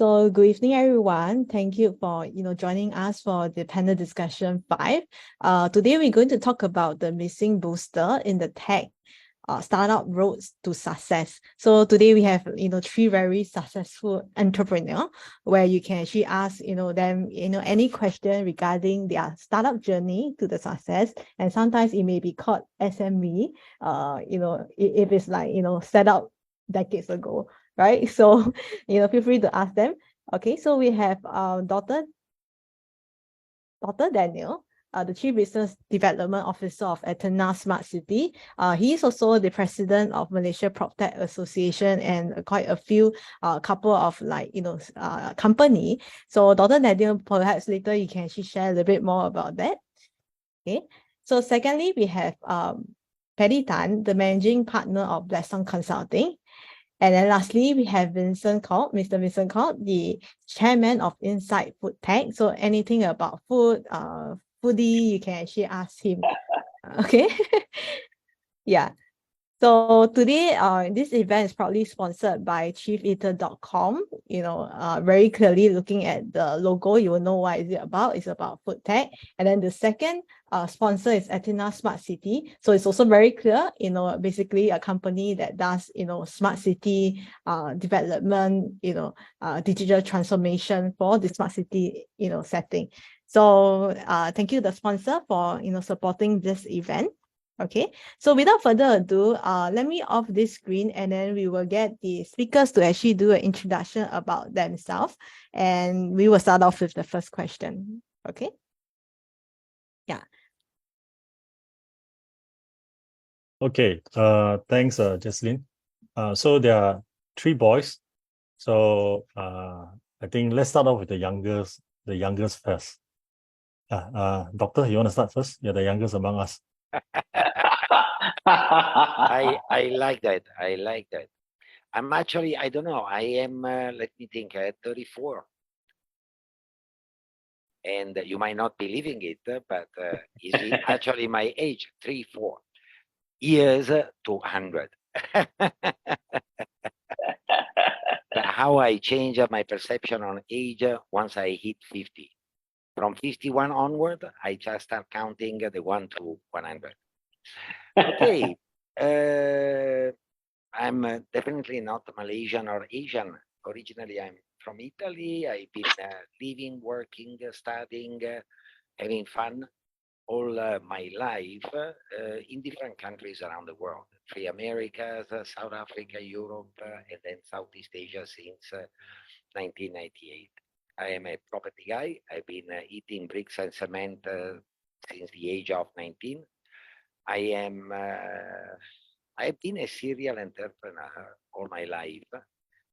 So good evening, everyone. Thank you for joining us for the panel discussion 5. Today we're going to talk about the missing booster in the tech startup roads to success. So today we have 3 very successful entrepreneurs where you can actually ask them any question regarding their startup journey to the success, and sometimes it may be called SME. If it's like set up decades ago, right? So feel free to ask them. Okay, so we have Dr. Daniel, the Chief Business Development Officer of Athena Smart City. He is also the President of Malaysia PropTech Association and quite a few couple of company. So Dr. Daniel, perhaps later you can actually share a little bit more about that. Okay. So secondly, we have Patty Tan, the Managing Partner of Blackstone Consulting. And then lastly, we have Vincent Colt, Mr. Vincent Colt, the chairman of Insight Food Tech. So anything about food, foodie, you can actually ask him. Okay. Yeah. So today, this event is probably sponsored by chiefelater.com. Very clearly looking at the logo, you will know what is it about. It's about food tech. And then the second sponsor is Athena Smart City. So it's also very clear, basically a company that does, smart city development, digital transformation for the smart city, setting. So thank you, the sponsor, for, supporting this event. Okay, so without further ado, let me off this screen and then we will get the speakers to actually do an introduction about themselves. And we will start off with the first question. Okay. Yeah. Okay, thanks, Jesslyn. So there are 3 boys. So I think let's start off with the youngest first. Doctor, you want to start first? You're the youngest among us. I like that. I like that. I'm actually, I don't know, I am, let me think, 34. And you might not be believing it, but it's actually my age, 34 years to 100. How I change my perception on age once I hit 50. From 51 onward, I just start counting the 1 to 100. Okay. I'm definitely not Malaysian or Asian. Originally, I'm from Italy. I've been living, working, studying, having fun all my life in different countries around the world. 3 Americas, South Africa, Europe, and then Southeast Asia since 1998. I am a property guy. I've been eating bricks and cement since the age of 19. I've been a serial entrepreneur all my life.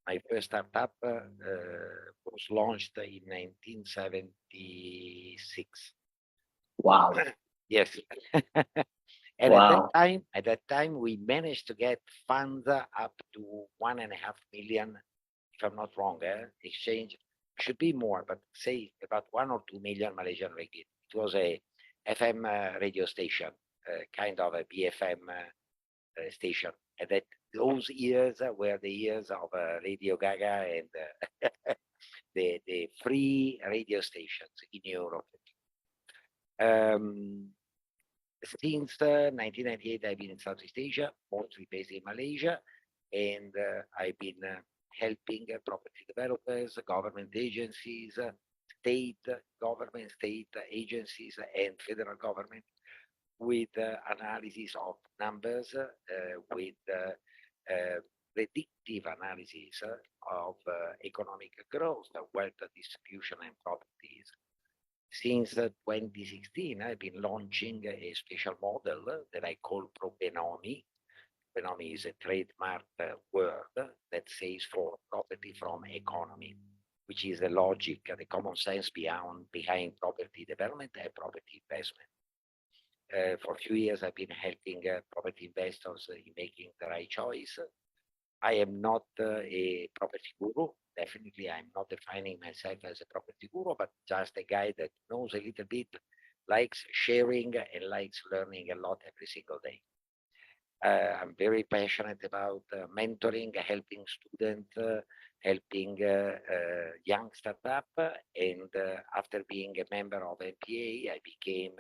My first startup was launched in 1976. Wow. Yes. And Wow. at that time, we managed to get funds up to 1.5 million, if I'm not wrong. Exchange should be more, but say about 1 or 2 million Malaysian ringgit. It was a FM radio station, kind of a BFM station. And that those years were the years of Radio Gaga and the free radio stations in Europe. Since 1998, I've been in Southeast Asia, mostly based in Malaysia, and I've been helping property developers, government agencies, state government, state agencies, and federal government with analysis of numbers, with predictive analysis of economic growth, wealth distribution, and properties. Since 2016, I've been launching a special model that I call propenomy. Propenomy is a trademark word that says for property from economy, which is the logic, the common sense behind property development and property investment. For a few years, I've been helping property investors in making the right choice. I am not a property guru. Definitely, I'm not defining myself as a property guru, but just a guy that knows a little bit, likes sharing, and likes learning a lot every single day. I'm very passionate about mentoring, helping students helping young startup. And after being a member of MPA, I became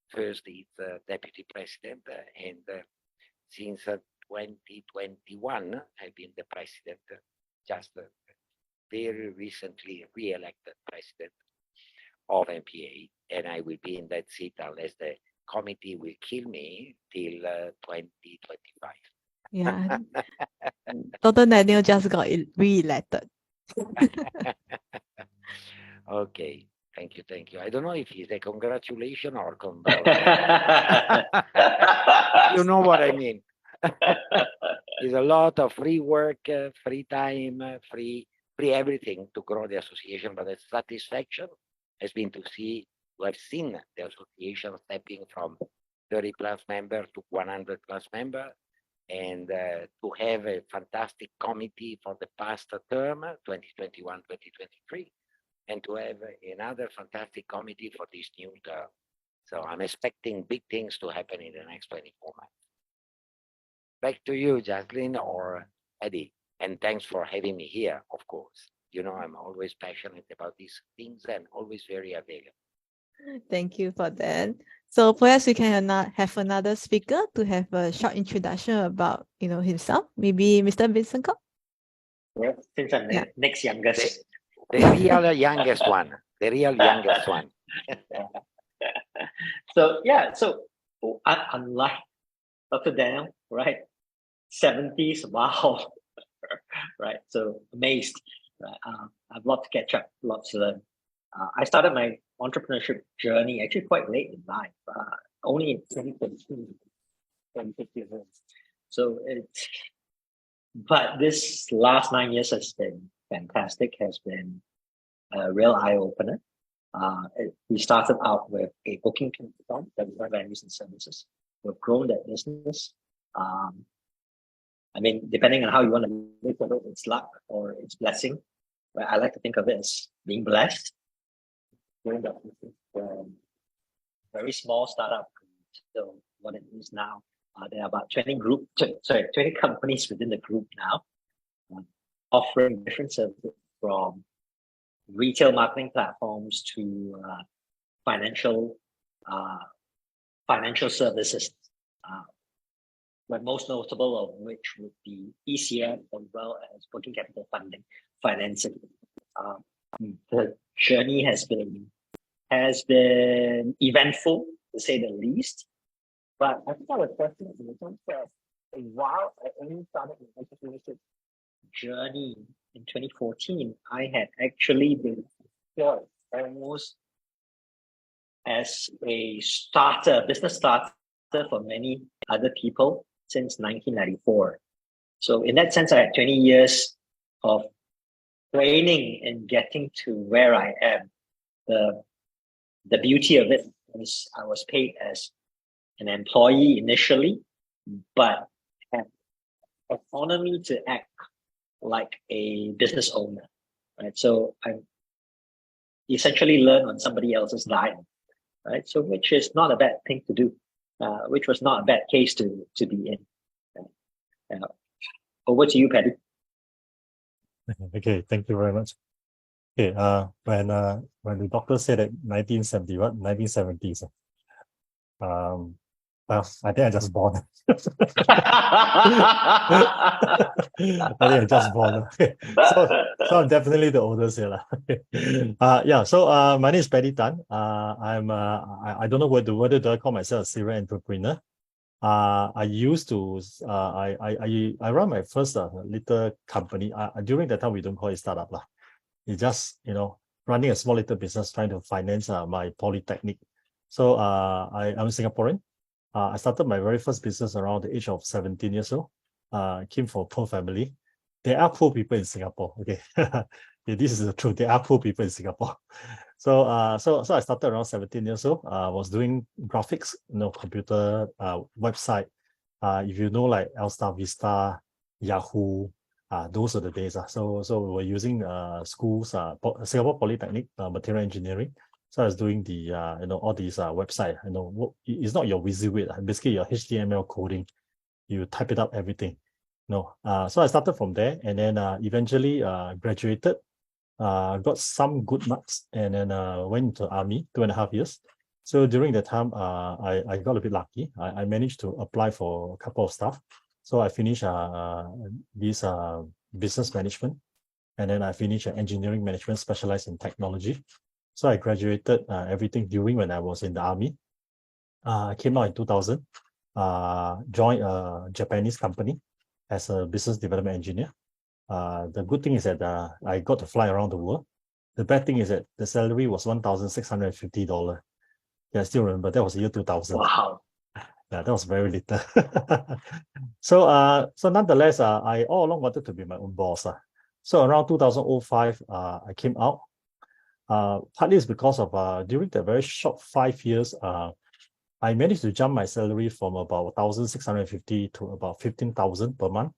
first its deputy president. And since 2021, I've been the president, just very recently re-elected president of MPA. And I will be in that seat unless the committee will kill me till 2025. Yeah. Dr. Daniel just got re-elected. Okay, thank you, thank you. I don't know if it's a congratulation or you know what I mean. It's a lot of free work, free time, free everything to grow the association. But the satisfaction has been to have seen the association stepping from 30 plus member to 100 plus member, and to have a fantastic committee for the past term, 2021-2023, and to have another fantastic committee for this new term. So I'm expecting big things to happen in the next 24 months. Back to you, Jocelyn or Eddie, and thanks for having me here, of course. You know, I'm always passionate about these things and always very available. Thank you for that. So perhaps we can have another speaker to have a short introduction about, himself. Maybe Mr. Vincent Koh? Well, since I'm the next youngest. The real youngest one. The real youngest one. So unlike Dr. Daniel, right? 70s, wow. Right, so amazed. Right? I have a lot to catch up, lots to learn. I started my entrepreneurship journey actually quite late in life, only in 2015, 2015. So but this last 9 years has been fantastic, has been a real eye-opener. We started out with a booking platform that we have venues and services. We've grown that business. I mean, depending on how you want to look at it, it's luck or it's blessing. But I like to think of it as being blessed. Growing that business from very small startup to what it is now. There are about 20 companies within the group now, offering different services from retail marketing platforms to financial services. But most notable of which would be ECM as well as working capital funding, financing. The journey has been eventful, to say the least. But I think I was fortunate in the sense that while I only started my entrepreneurship journey in 2014, I had actually been employed almost as a business starter for many other people since 1994. So in that sense, I had 20 years of training and getting to where I am. The beauty of it is I was paid as an employee initially, but had autonomy to act like a business owner, right? So I essentially learn on somebody else's dime, right? So which is not a bad thing to do, which was not a bad case to be in. Over to you, Paddy. Okay, thank you very much. Okay, when the doctor said that 1970s, well, I think I just born. I think I just born. So I'm definitely the oldest here. So my name is Paddy Tan. I don't know whether do I call myself a serial entrepreneur. I used to I run my first little company. During that time we don't call it startup lah. It's just running a small little business trying to finance my polytechnic. So I'm Singaporean. I started my very first business around the age of 17 years old. Came from a poor family. There are poor people in Singapore. Okay, this is the truth. There are poor people in Singapore. So I started around 17 years old. I was doing graphics, computer, website. If you know, like Elstar Vista, Yahoo, those are the days. So we were using schools, Singapore Polytechnic, material engineering. So I was doing the all these website. It's not your WYSIWYG. Basically your HTML coding. You type it up everything. No. So I started from there, and then eventually graduated, got some good marks, and then went into army 2.5 years. So during that time, I got a bit lucky. I managed to apply for a couple of stuff. So I finished this business management, and then I finished engineering management, specialized in technology. So I graduated everything during when I was in the army. I came out in 2000, joined a Japanese company as a business development engineer. The good thing is that I got to fly around the world. The bad thing is that the salary was $1,650. Yeah, I still remember that was the year 2000. Wow. Yeah, that was very little. So nonetheless, I all along wanted to be my own boss. So around 2005, I came out. Partly is because of during the very short 5 years, I managed to jump my salary from about 1,650 to about 15,000 per month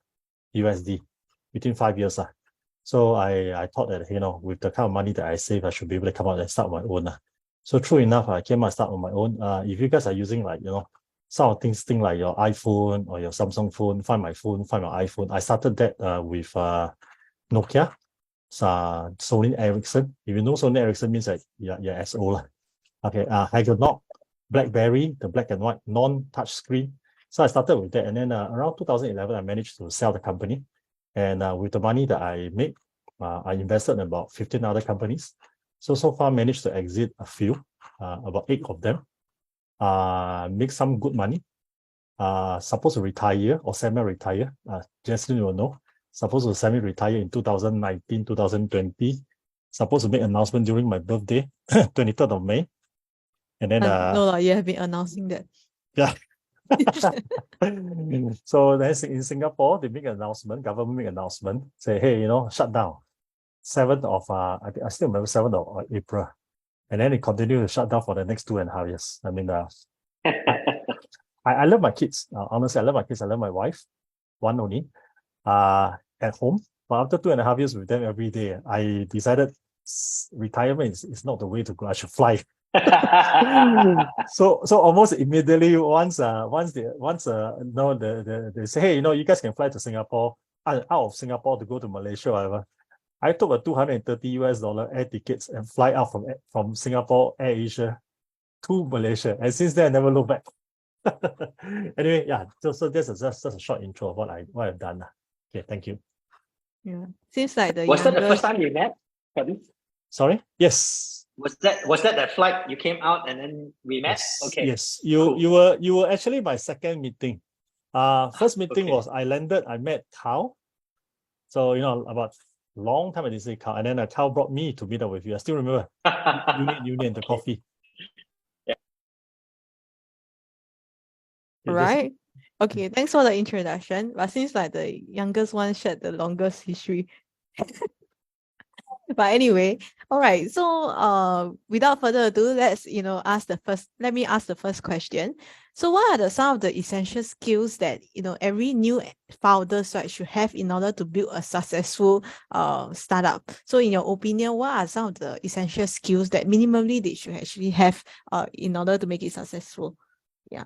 USD within 5 years. So I thought that, with the kind of money that I save, I should be able to come out and start my own. So true enough, I came out and start on my own. If you guys are using some of things like your iPhone or your Samsung phone, find my iPhone. I started that with Nokia, Sony Ericsson. If you know Sony Ericsson, means that you're SO. Okay, Hagernock, BlackBerry, the black and white, non-touch screen. So I started with that, and then around 2011, I managed to sell the company. And with the money that I made, I invested in about 15 other companies. So far managed to exit a few, about 8 of them. Make some good money. Supposed to retire or semi-retire. Jaslyn will know. Supposed to semi-retire in 2019, 2020. Supposed to make announcement during my birthday, 23rd of May. And then no, you have been announcing that. Yeah. So then in Singapore, they make an announcement, government make an announcement, say, hey, shut down. 7th of I still remember 7th of April. And then it continued to shut down for the next 2.5 years. I mean, I love my kids. Honestly, I love my kids. I love my wife, one only, at home. But after 2.5 years with them every day, I decided retirement is not the way to go. I should fly. So almost immediately once they say, hey, you guys can fly to Singapore, out of Singapore to go to Malaysia or whatever. I took a $230 air tickets and fly out from Singapore Air Asia to Malaysia, and since then I never looked back. Anyway, yeah. So this is just a short intro of what I've done. Okay, thank you. Yeah, seems like the Was that the first time you met, Kevin? Sorry. Yes. Was that flight you came out and then we met? Yes. Okay. Yes. You were actually my second meeting. First meeting was I landed. I met Carl. So about long time I didn't say Carl, and then Carl brought me to meet up with you. I still remember Union the coffee. Yeah. Right. Okay, thanks for the introduction. But seems like the youngest one shared the longest history. But anyway, all right. So without further ado, let me ask the first question. So what are some of the essential skills that every new founder should have in order to build a successful startup? So in your opinion, what are some of the essential skills that minimally they should actually have in order to make it successful? Yeah.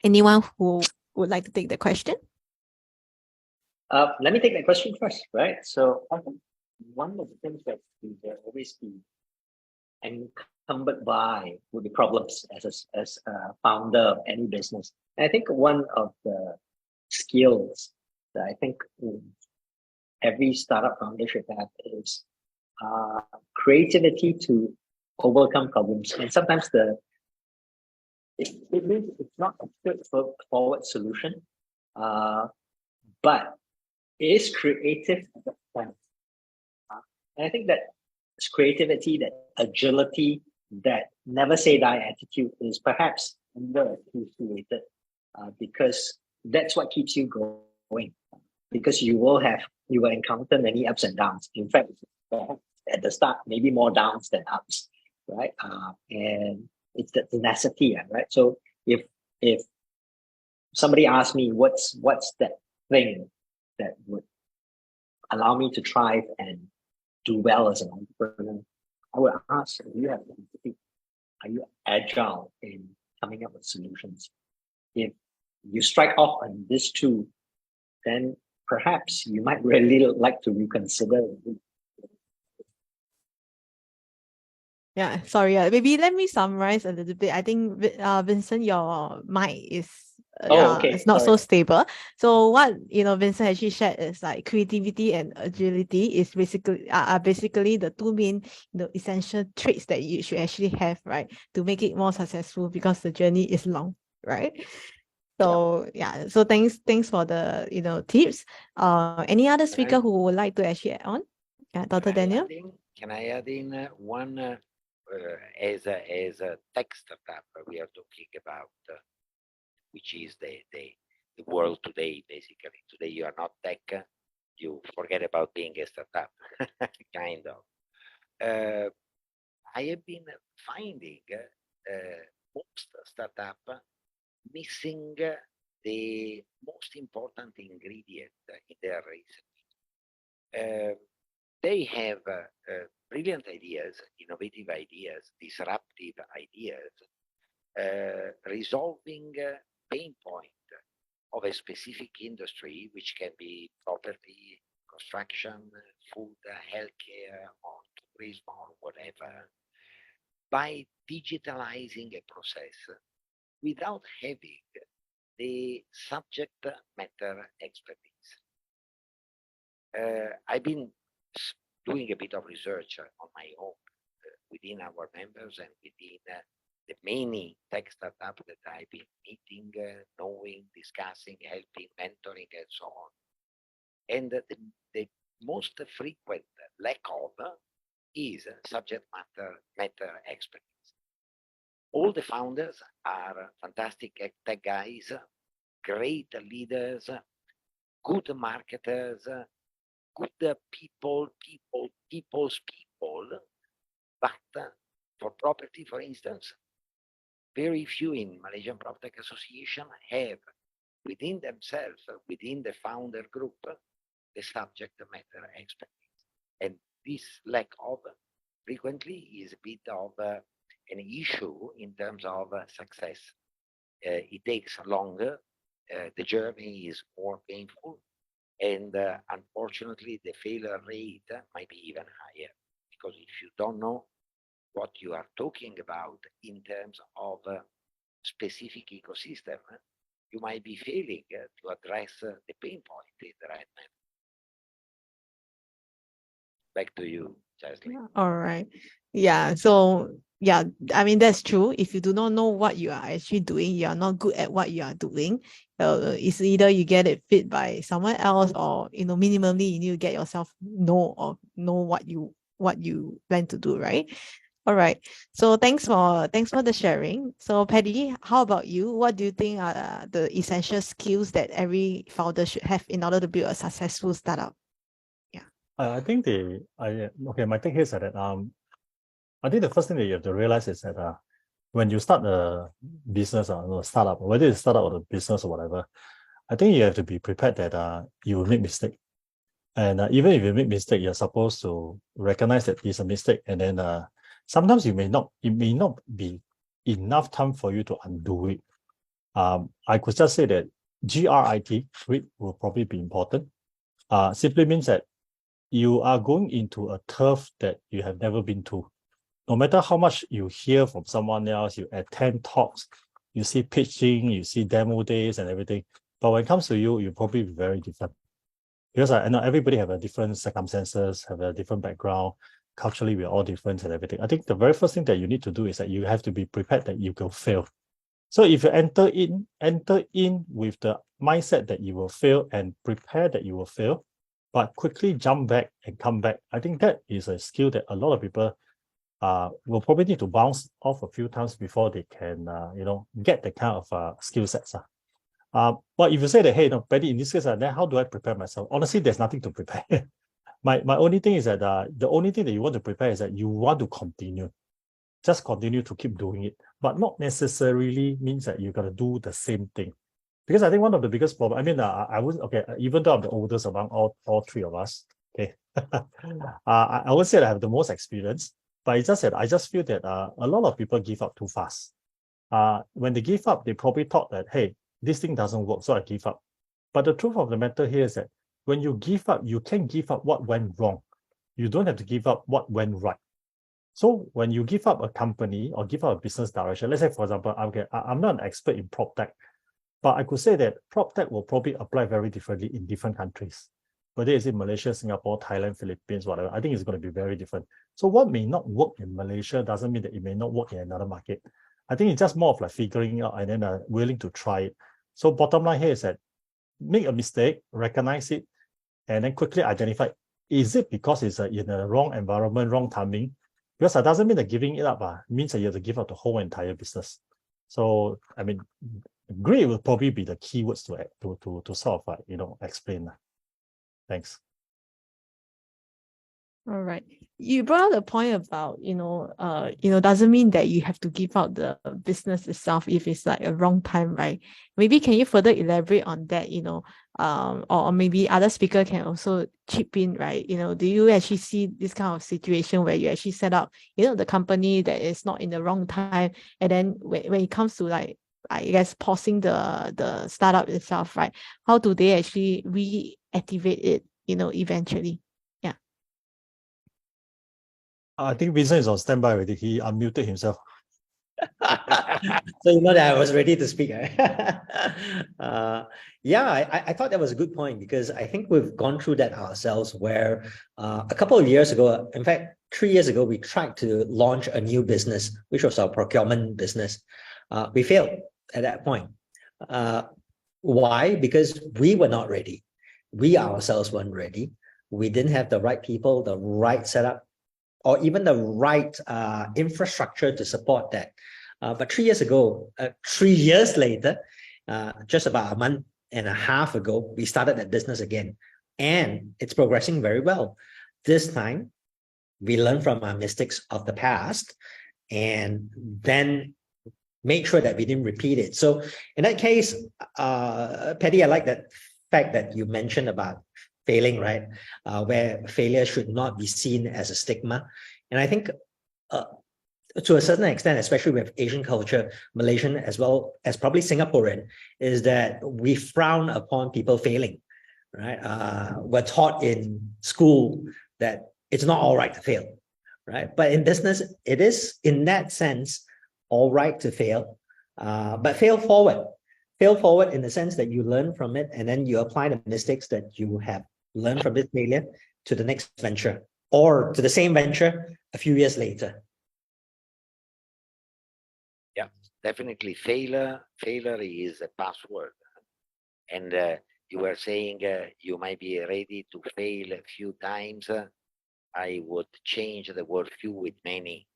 Anyone who would like to take the question? Let me take that question first, right? So I think one of the things that we will always be encumbered by would be problems as a founder of any business. And I think one of the skills that I think every startup founder should have is creativity to overcome problems. And sometimes it means it's not a straightforward solution, but it is creative at the time. And I think that creativity, that agility, that never say die attitude is perhaps underappreciated because that's what keeps you going. Because you will encounter many ups and downs. In fact, at the start, maybe more downs than ups, right? And it's the tenacity, right? So if somebody asks me what's that thing that would allow me to thrive and do well as an entrepreneur, I would ask, do you have empathy? Are you agile in coming up with solutions? If you strike off on these two, then perhaps you might really like to reconsider. Yeah, sorry. Maybe let me summarize a little bit. I think Vincent, your mic is Okay, it's not sorry. so stable. So what Vincent actually shared is like creativity and agility is basically the two main essential traits that you should actually have, right, to make it more successful because the journey is long, right? So yeah, so thanks for the tips. Any other speaker who would like to actually add on? Yeah, Dr. Daniel. Can I add in one as a tech startup we are talking about, which is the world today, basically. Today you are not tech, you forget about being a startup, kind of. I have been finding most startup missing the most important ingredient in their recipe. They have brilliant ideas, innovative ideas, disruptive ideas, resolving pain point of a specific industry, which can be property, construction, food, healthcare, or tourism, or whatever, by digitalizing a process without having the subject matter expertise. I've been doing a bit of research on my own within our members and within the many tech startups that I've been meeting, knowing, discussing, helping, mentoring, and so on. And the most frequent lack of is subject matter expertise. All the founders are fantastic tech guys, great leaders, good marketers, good people's people, but for property, for instance, very few in Malaysian PropTech Association have within themselves, within the founder group, the subject matter expertise. And this lack of frequently is a bit of an issue in terms of success. It takes longer, the journey is more painful, and unfortunately the failure rate might be even higher, because if you don't know what you are talking about in terms of specific ecosystem, you might be failing to address the pain point in the right manner. Back to you, Chesley. All right. Yeah. So yeah, I mean that's true. If you do not know what you are actually doing, you are not good at what you are doing. It's either you get it fit by someone else, or minimally you need to get yourself know what you plan to do, right? All right. So thanks for the sharing. So Paddy, how about you? What do you think are the essential skills that every founder should have in order to build a successful startup? I think my take here is that I think the first thing that you have to realize is that when you start a business or a startup, whether it's a startup or a business or whatever, I think you have to be prepared that you will make mistake. And even if you make mistake, you're supposed to recognize that it's a mistake. And then sometimes it may not be enough time for you to undo it. I could just say that grit will probably be important. Simply means that you are going into a turf that you have never been to. No matter how much you hear from someone else, you attend talks, you see pitching, you see demo days and everything. But when it comes to you, you'll probably be very different. Because I know everybody have a different circumstances, have a different background. Culturally, we're all different and everything. I think the very first thing that you need to do is that you have to be prepared that you will fail. So if you enter in with the mindset that you will fail and prepare that you will fail, but quickly jump back and come back, I think that is a skill that a lot of people will probably need to bounce off a few times before they can, get the kind of skill sets. But if you say that, hey, no, Paddy, in this case, then how do I prepare myself? Honestly, there's nothing to prepare. my only thing is that the only thing that you want to prepare is that you want to continue. Just continue to keep doing it, but not necessarily means that you're going to do the same thing. Because I think one of the biggest problems, I mean, I wouldn't, okay, even though I'm the oldest among all three of us, okay, I would say that I have the most experience, but it's just that I just feel that a lot of people give up too fast. When they give up, they probably thought that, hey, this thing doesn't work, so I give up. But the truth of the matter here is that when you give up, you can give up what went wrong. You don't have to give up what went right. So when you give up a company or give up a business direction, let's say, for example, I'm not an expert in prop tech, but I could say that prop tech will probably apply very differently in different countries. Whether it's in Malaysia, Singapore, Thailand, Philippines, whatever, I think it's going to be very different. So what may not work in Malaysia doesn't mean that it may not work in another market. I think it's just more of like figuring out and then willing to try it. So bottom line here is that make a mistake, recognize it, and then quickly identify, is it because it's in the wrong environment, wrong timing? Because that doesn't mean that giving it up means that you have to give up the whole entire business. So, I mean, greed will probably be the key words to sort of, explain. Thanks. All right. You brought out a point about, doesn't mean that you have to give out the business itself if it's like a wrong time, right? Maybe can you further elaborate on that, or maybe other speaker can also chip in, right? Do you actually see this kind of situation where you actually set up, the company that is not in the wrong time, and then when it comes to like, I guess, pausing the startup itself, right? How do they actually reactivate it, eventually? I think Vincent is on standby already. He unmuted himself. So you know that I was ready to speak. Right? I thought that was a good point, because I think we've gone through that ourselves, where a couple of years ago, in fact, 3 years ago, we tried to launch a new business, which was our procurement business. We failed at that point. Why? Because we were not ready. We ourselves weren't ready. We didn't have the right people, the right setup, or even the right infrastructure to support that. But 3 years ago, 3 years later, just about a month and a half ago, we started that business again, and it's progressing very well. This time, we learned from our mistakes of the past, and then make sure that we didn't repeat it. So in that case, Patty, I like that fact that you mentioned about failing, right? Where failure should not be seen as a stigma. And I think to a certain extent, especially with Asian culture, Malaysian as well as probably Singaporean, is that we frown upon people failing, right? We're taught in school that it's not all right to fail, right? But in business, it is, in that sense, all right to fail, but fail forward. Fail forward in the sense that you learn from it, and then you apply the mistakes that you have learned from this failure to the next venture, or to the same venture a few years later. Yeah, definitely failure is a password. And you were saying you might be ready to fail a few times. I would change the word few with many.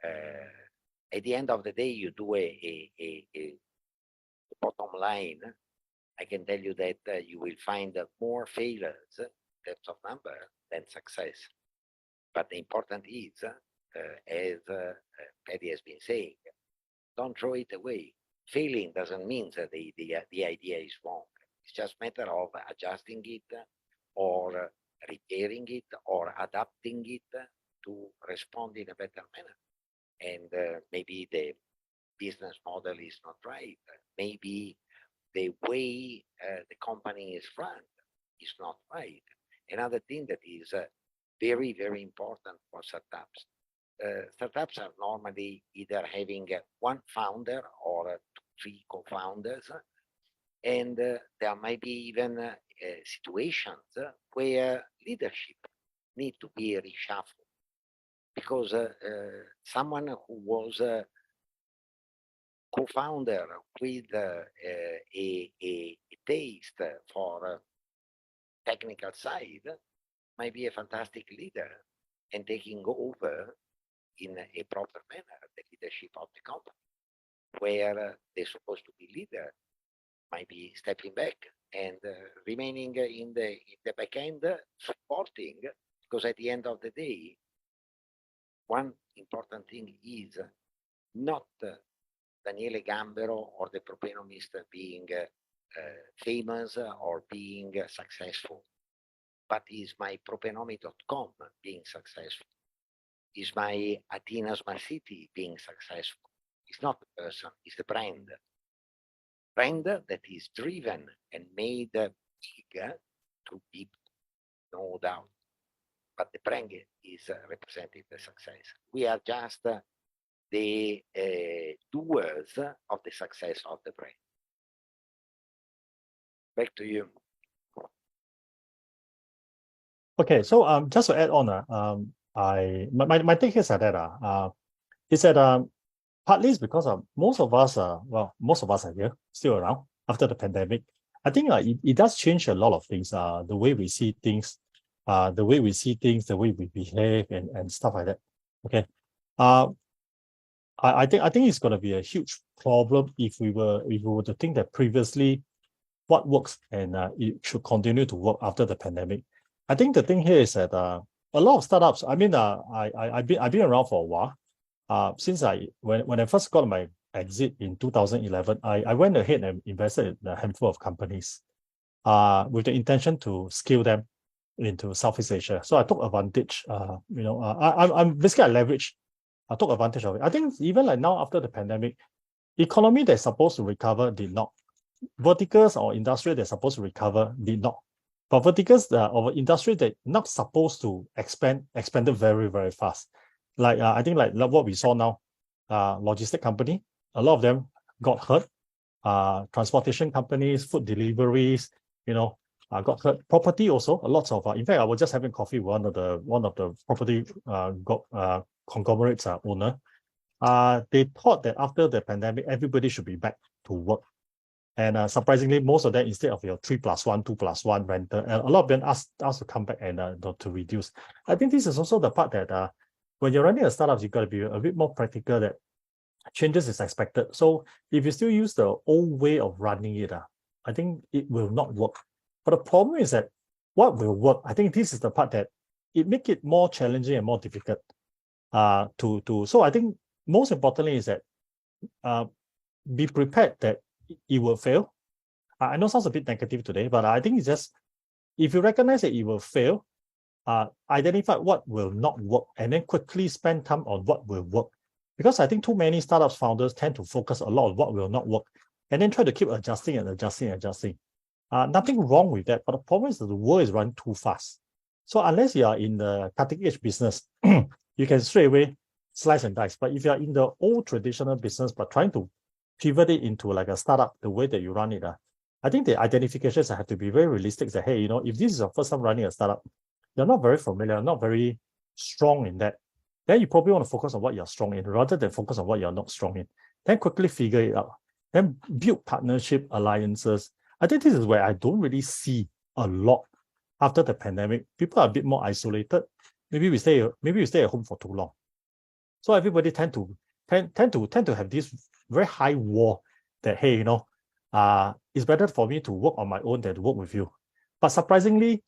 At the end of the day, you do a bottom line. I can tell you that you will find more failures in terms of number than success. But the important is, as Paddy has been saying, don't throw it away. Failing doesn't mean that the idea is wrong. It's just a matter of adjusting it, or repairing it, or adapting it to respond in a better manner. And maybe the business model is not right. Maybe the way the company is run is not right. Another thing that is very, very important for startups. Startups are normally either having one founder or 3 co-founders, and there might be even situations where leadership need to be reshuffled, because someone who was co-founder with a taste for technical side might be a fantastic leader, and taking over in a proper manner the leadership of the company, where they're supposed to be leader might be stepping back and remaining in the back end, supporting, because at the end of the day, one important thing is not Daniele Gambero or the propenomist being famous or being successful, but is my propenomy.com being successful? Is my Athena Smart City being successful? It's not the person, it's the brand. trend that is driven and made big through people, no doubt. But the brand is representing the success. We are just the doers of the success of the brand. Back to you. Okay, so just to add on, my take is that is that partly it's because most of us are here still around after the pandemic. I think it does change a lot of things. The way we see things, the way we behave, and stuff like that. Okay. I think it's going to be a huge problem if we were to think that previously what works and it should continue to work after the pandemic. I think the thing here is that a lot of startups. I mean, I've been around for a while. Since when I first got my exit in 2011, I went ahead and invested in a handful of companies, with the intention to scale them into Southeast Asia. So I took advantage. I'm basically I leveraged. I took advantage of it. I think even like now after the pandemic, economy that's supposed to recover did not. Verticals or industry that's supposed to recover did not. But verticals of industry that not supposed to expanded very, very fast. Like I think like what we saw now, logistic company, a lot of them got hurt. Transportation companies, food deliveries, got hurt. Property also, a lot of. In fact, I was just having coffee with one of the property conglomerates owner. They thought that after the pandemic, everybody should be back to work. And surprisingly, most of them, instead of your 3+1, 2+1 rental, a lot of them asked to come back and to reduce. I think this is also the part that when you're running a startup, you've got to be a bit more practical that changes is expected. So if you still use the old way of running it, I think it will not work. But the problem is that what will work, I think this is the part that it make it more challenging and more difficult. So I think most importantly is that be prepared that it will fail. I know it sounds a bit negative today, but I think it's just, if you recognize that it will fail, identify what will not work and then quickly spend time on what will work. Because I think too many startups founders tend to focus a lot on what will not work and then try to keep adjusting and adjusting and adjusting. Nothing wrong with that, but the problem is that the world is running too fast. So unless you are in the cutting edge business, you can straight away slice and dice. But if you are in the old traditional business, but trying to pivot it into like a startup, the way that you run it, I think the identifications have to be very realistic. That, hey, if this is your first time running a startup, you're not very familiar, not very strong in that, then you probably want to focus on what you're strong in rather than focus on what you're not strong in. Then quickly figure it out. Then build partnership alliances. I think this is where I don't really see a lot after the pandemic. People are a bit more isolated. Maybe we stay at home for too long. So everybody tend to have this very high wall that, hey, it's better for me to work on my own than to work with you. But surprisingly,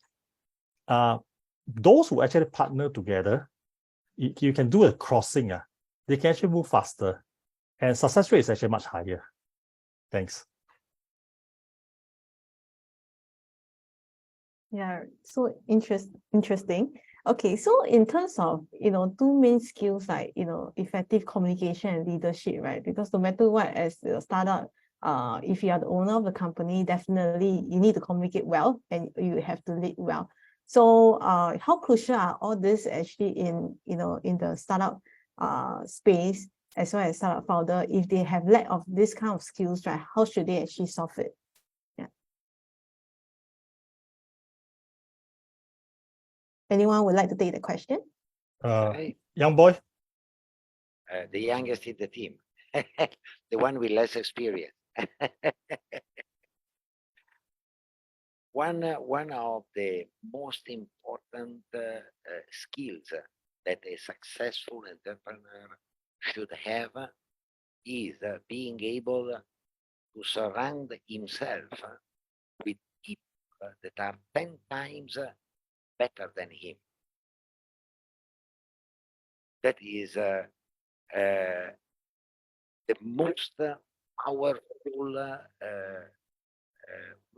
those who actually partner together, you can do a crossing. They can actually move faster, and success rate is actually much higher. Thanks. Yeah, so interesting. Okay, so in terms of two main skills like effective communication and leadership, right? Because no matter what, as a startup, if you are the owner of the company, definitely you need to communicate well and you have to lead well. So how crucial are all this actually in the startup space as well as startup founder? If they have lack of this kind of skills, right, how should they actually solve it? Yeah. Anyone would like to take the question? Young boy. The youngest in the team, the one with less experience. One of the most important skills that a successful entrepreneur should have is being able to surround himself with people that are 10 times better than him. That is the most powerful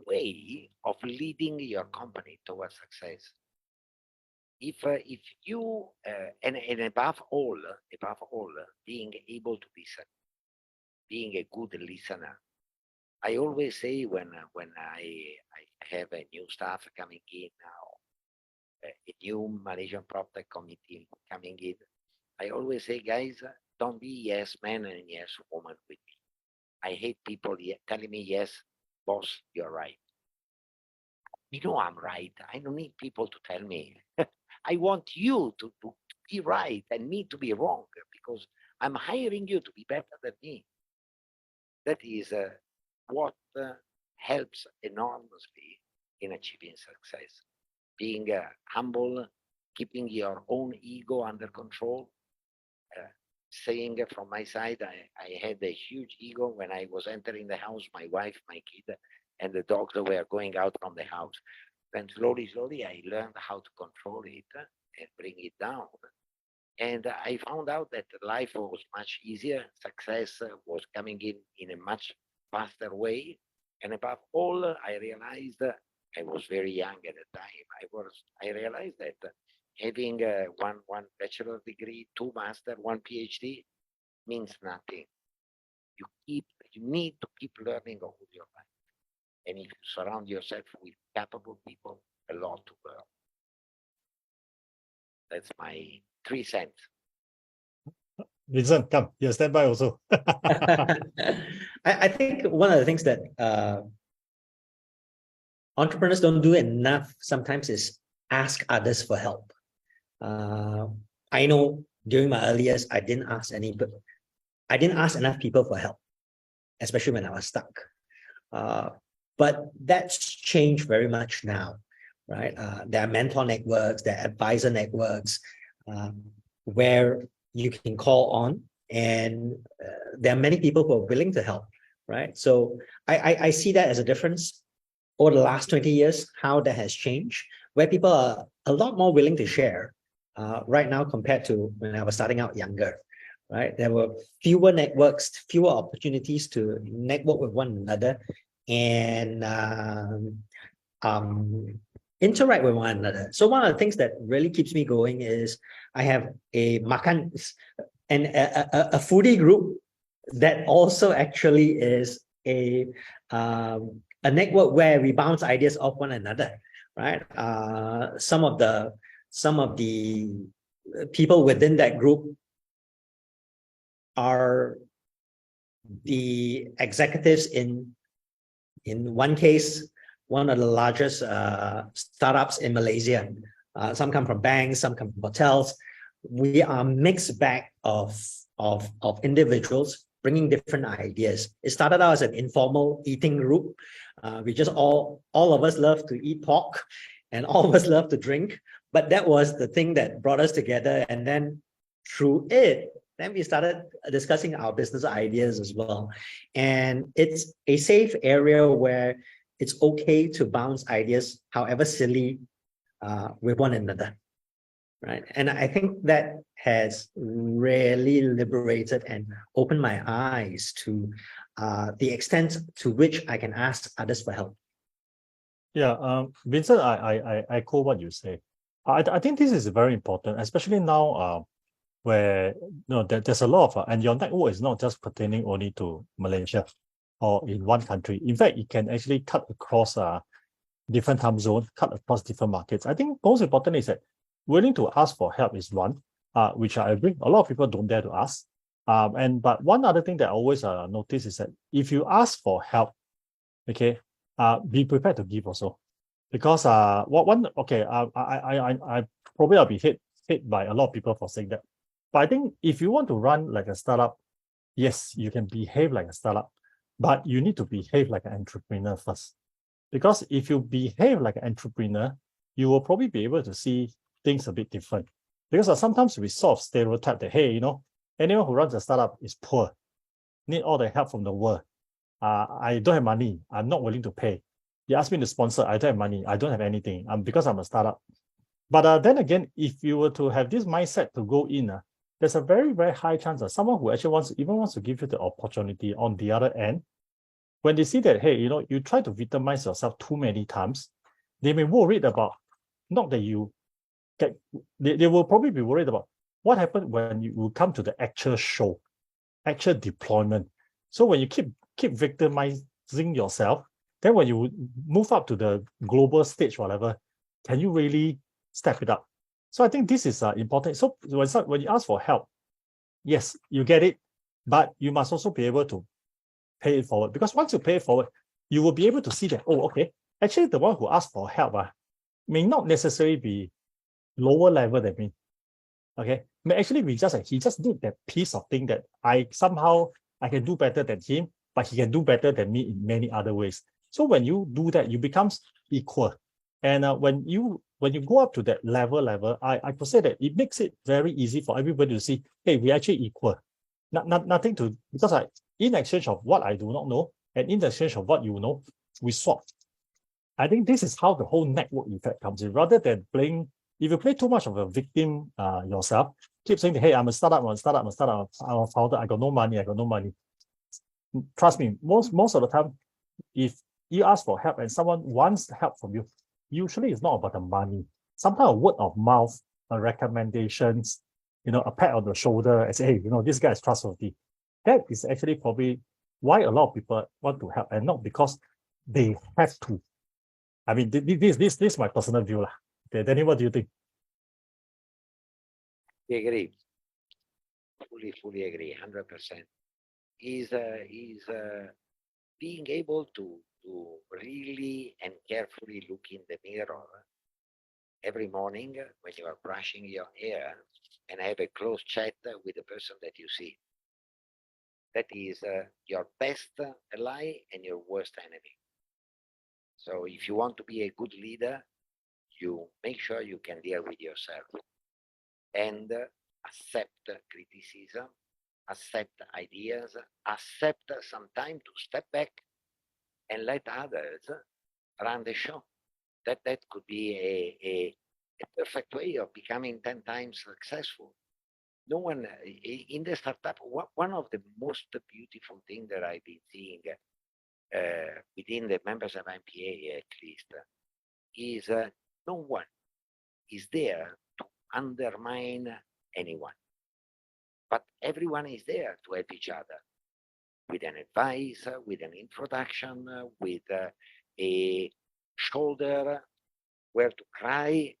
way of leading your company towards success. If you and above all, being able to listen, being a good listener, I always say when I have a new staff coming in now, a new Malaysian PropTech committee coming in, I always say, guys, don't be yes man and yes woman with me. I hate people telling me, yes, boss, you're right. You know I'm right. I don't need people to tell me. I want you to be right and me to be wrong, because I'm hiring you to be better than me. That is what helps enormously in achieving success. Being humble, keeping your own ego under control. Saying from my side, I had a huge ego when I was entering the house, my wife, my kid, and the dogs were going out from the house. Then slowly, I learned how to control it and bring it down. And I found out that life was much easier. Success was coming in a much faster way. And above all, I realized I was very young at the time. I realized that having one bachelor degree, 2 master, 1 PhD means nothing. You need to keep learning all your life. And if you surround yourself with capable people, a lot to learn. That's my 3 cents. Vincent, come, you stand by also. I think one of the things that entrepreneurs don't do enough sometimes is ask others for help. I know during my early years, I didn't ask enough people for help, especially when I was stuck. But that's changed very much now, right? There are mentor networks, there are advisor networks, where you can call on, and there are many people who are willing to help, right? So I see that as a difference over the last 20 years, how that has changed, where people are a lot more willing to share right now compared to when I was starting out younger, right? There were fewer networks, fewer opportunities to network with one another and interact with one another. So one of the things that really keeps me going is I have a makan and a foodie group that also actually is a network where we bounce ideas off one another, right? Some of the people within that group are the executives in one case, one of the largest startups in Malaysia. Some come from banks, some come from hotels. We are a mixed bag of individuals bringing different ideas. It started out as an informal eating group. We just all of us love to eat pork, and all of us love to drink. But that was the thing that brought us together. And then through it, then we started discussing our business ideas as well. And it's a safe area where it's okay to bounce ideas, however silly, with one another, right? And I think that has really liberated and opened my eyes to the extent to which I can ask others for help. Yeah, Vincent, I echo what you say. I think this is very important, especially now where there's a lot of and your network is not just pertaining only to Malaysia or in one country. In fact, it can actually cut across different time zones, cut across different markets. I think most important is that willing to ask for help is one, which I agree. A lot of people don't dare to ask. But one other thing that I always notice is that if you ask for help, okay, be prepared to give also, because I probably I'll be hit by a lot of people for saying that. But I think if you want to run like a startup, yes, you can behave like a startup, but you need to behave like an entrepreneur first. Because if you behave like an entrepreneur, you will probably be able to see things a bit different. Because sometimes we sort of stereotype that, hey, anyone who runs a startup is poor, need all the help from the world. I don't have money. I'm not willing to pay. You ask me to sponsor, I don't have money. I don't have anything. Because I'm a startup. But then again, if you were to have this mindset to go in, there's a very, very high chance that someone who actually wants to give you the opportunity on the other end, when they see that, hey, you try to victimize yourself too many times, they may worried about, not that you get, they will probably be worried about what happened when you will come to the actual show, actual deployment. So when you keep prioritizing yourself, then when you move up to the global stage, whatever, can you really step it up? So I think this is important. So when you ask for help, yes, you get it, but you must also be able to pay it forward. Because once you pay it forward, you will be able to see that, oh, okay, actually the one who asked for help may not necessarily be lower level than me. Okay, may actually be just he just did that piece of thing that I can do better than him, but he can do better than me in many other ways. So when you do that, you becomes equal. And when you go up to that level, I could say that it makes it very easy for everybody to see, hey, we're actually equal. Nothing to, because in exchange of what I do not know, and in exchange of what you know, we swap. I think this is how the whole network effect comes in, rather than playing. If you play too much of a victim yourself, keep saying, hey, I'm a startup, I'm a founder, I got no money. Trust me, most of the time, if you ask for help and someone wants help from you, usually it's not about the money. Sometimes a word of mouth, recommendations, a pat on the shoulder and say, hey, this guy is trustworthy. That is actually probably why a lot of people want to help, and not because they have to. I mean, this is my personal view. Okay, Danny, what do you think? I agree. Fully agree, 100%. Is being able to really and carefully look in the mirror every morning when you are brushing your hair and have a close chat with the person that you see. That is your best ally and your worst enemy. So if you want to be a good leader, you make sure you can deal with yourself and accept criticism, accept ideas, accept some time to step back and let others run the show. That could be a perfect way of becoming 10 times successful. No one in the startup, one of the most beautiful things that I've been seeing within the members of MPA at least is no one is there to undermine anyone, but everyone is there to help each other with an advice, with an introduction, with a shoulder where to cry,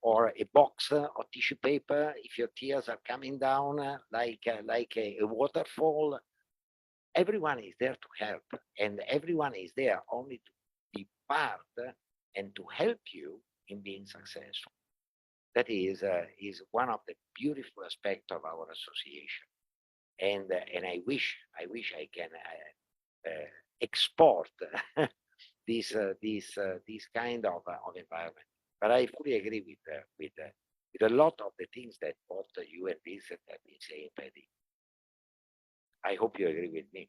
or a box of tissue paper if your tears are coming down like a waterfall. Everyone is there to help, and everyone is there only to be part and to help you in being successful. That is one of the beautiful aspects of our association, and I wish I can export this kind of environment. But I fully agree with a lot of the things that both you and Vincent have been saying, Paddy. I hope you agree with me.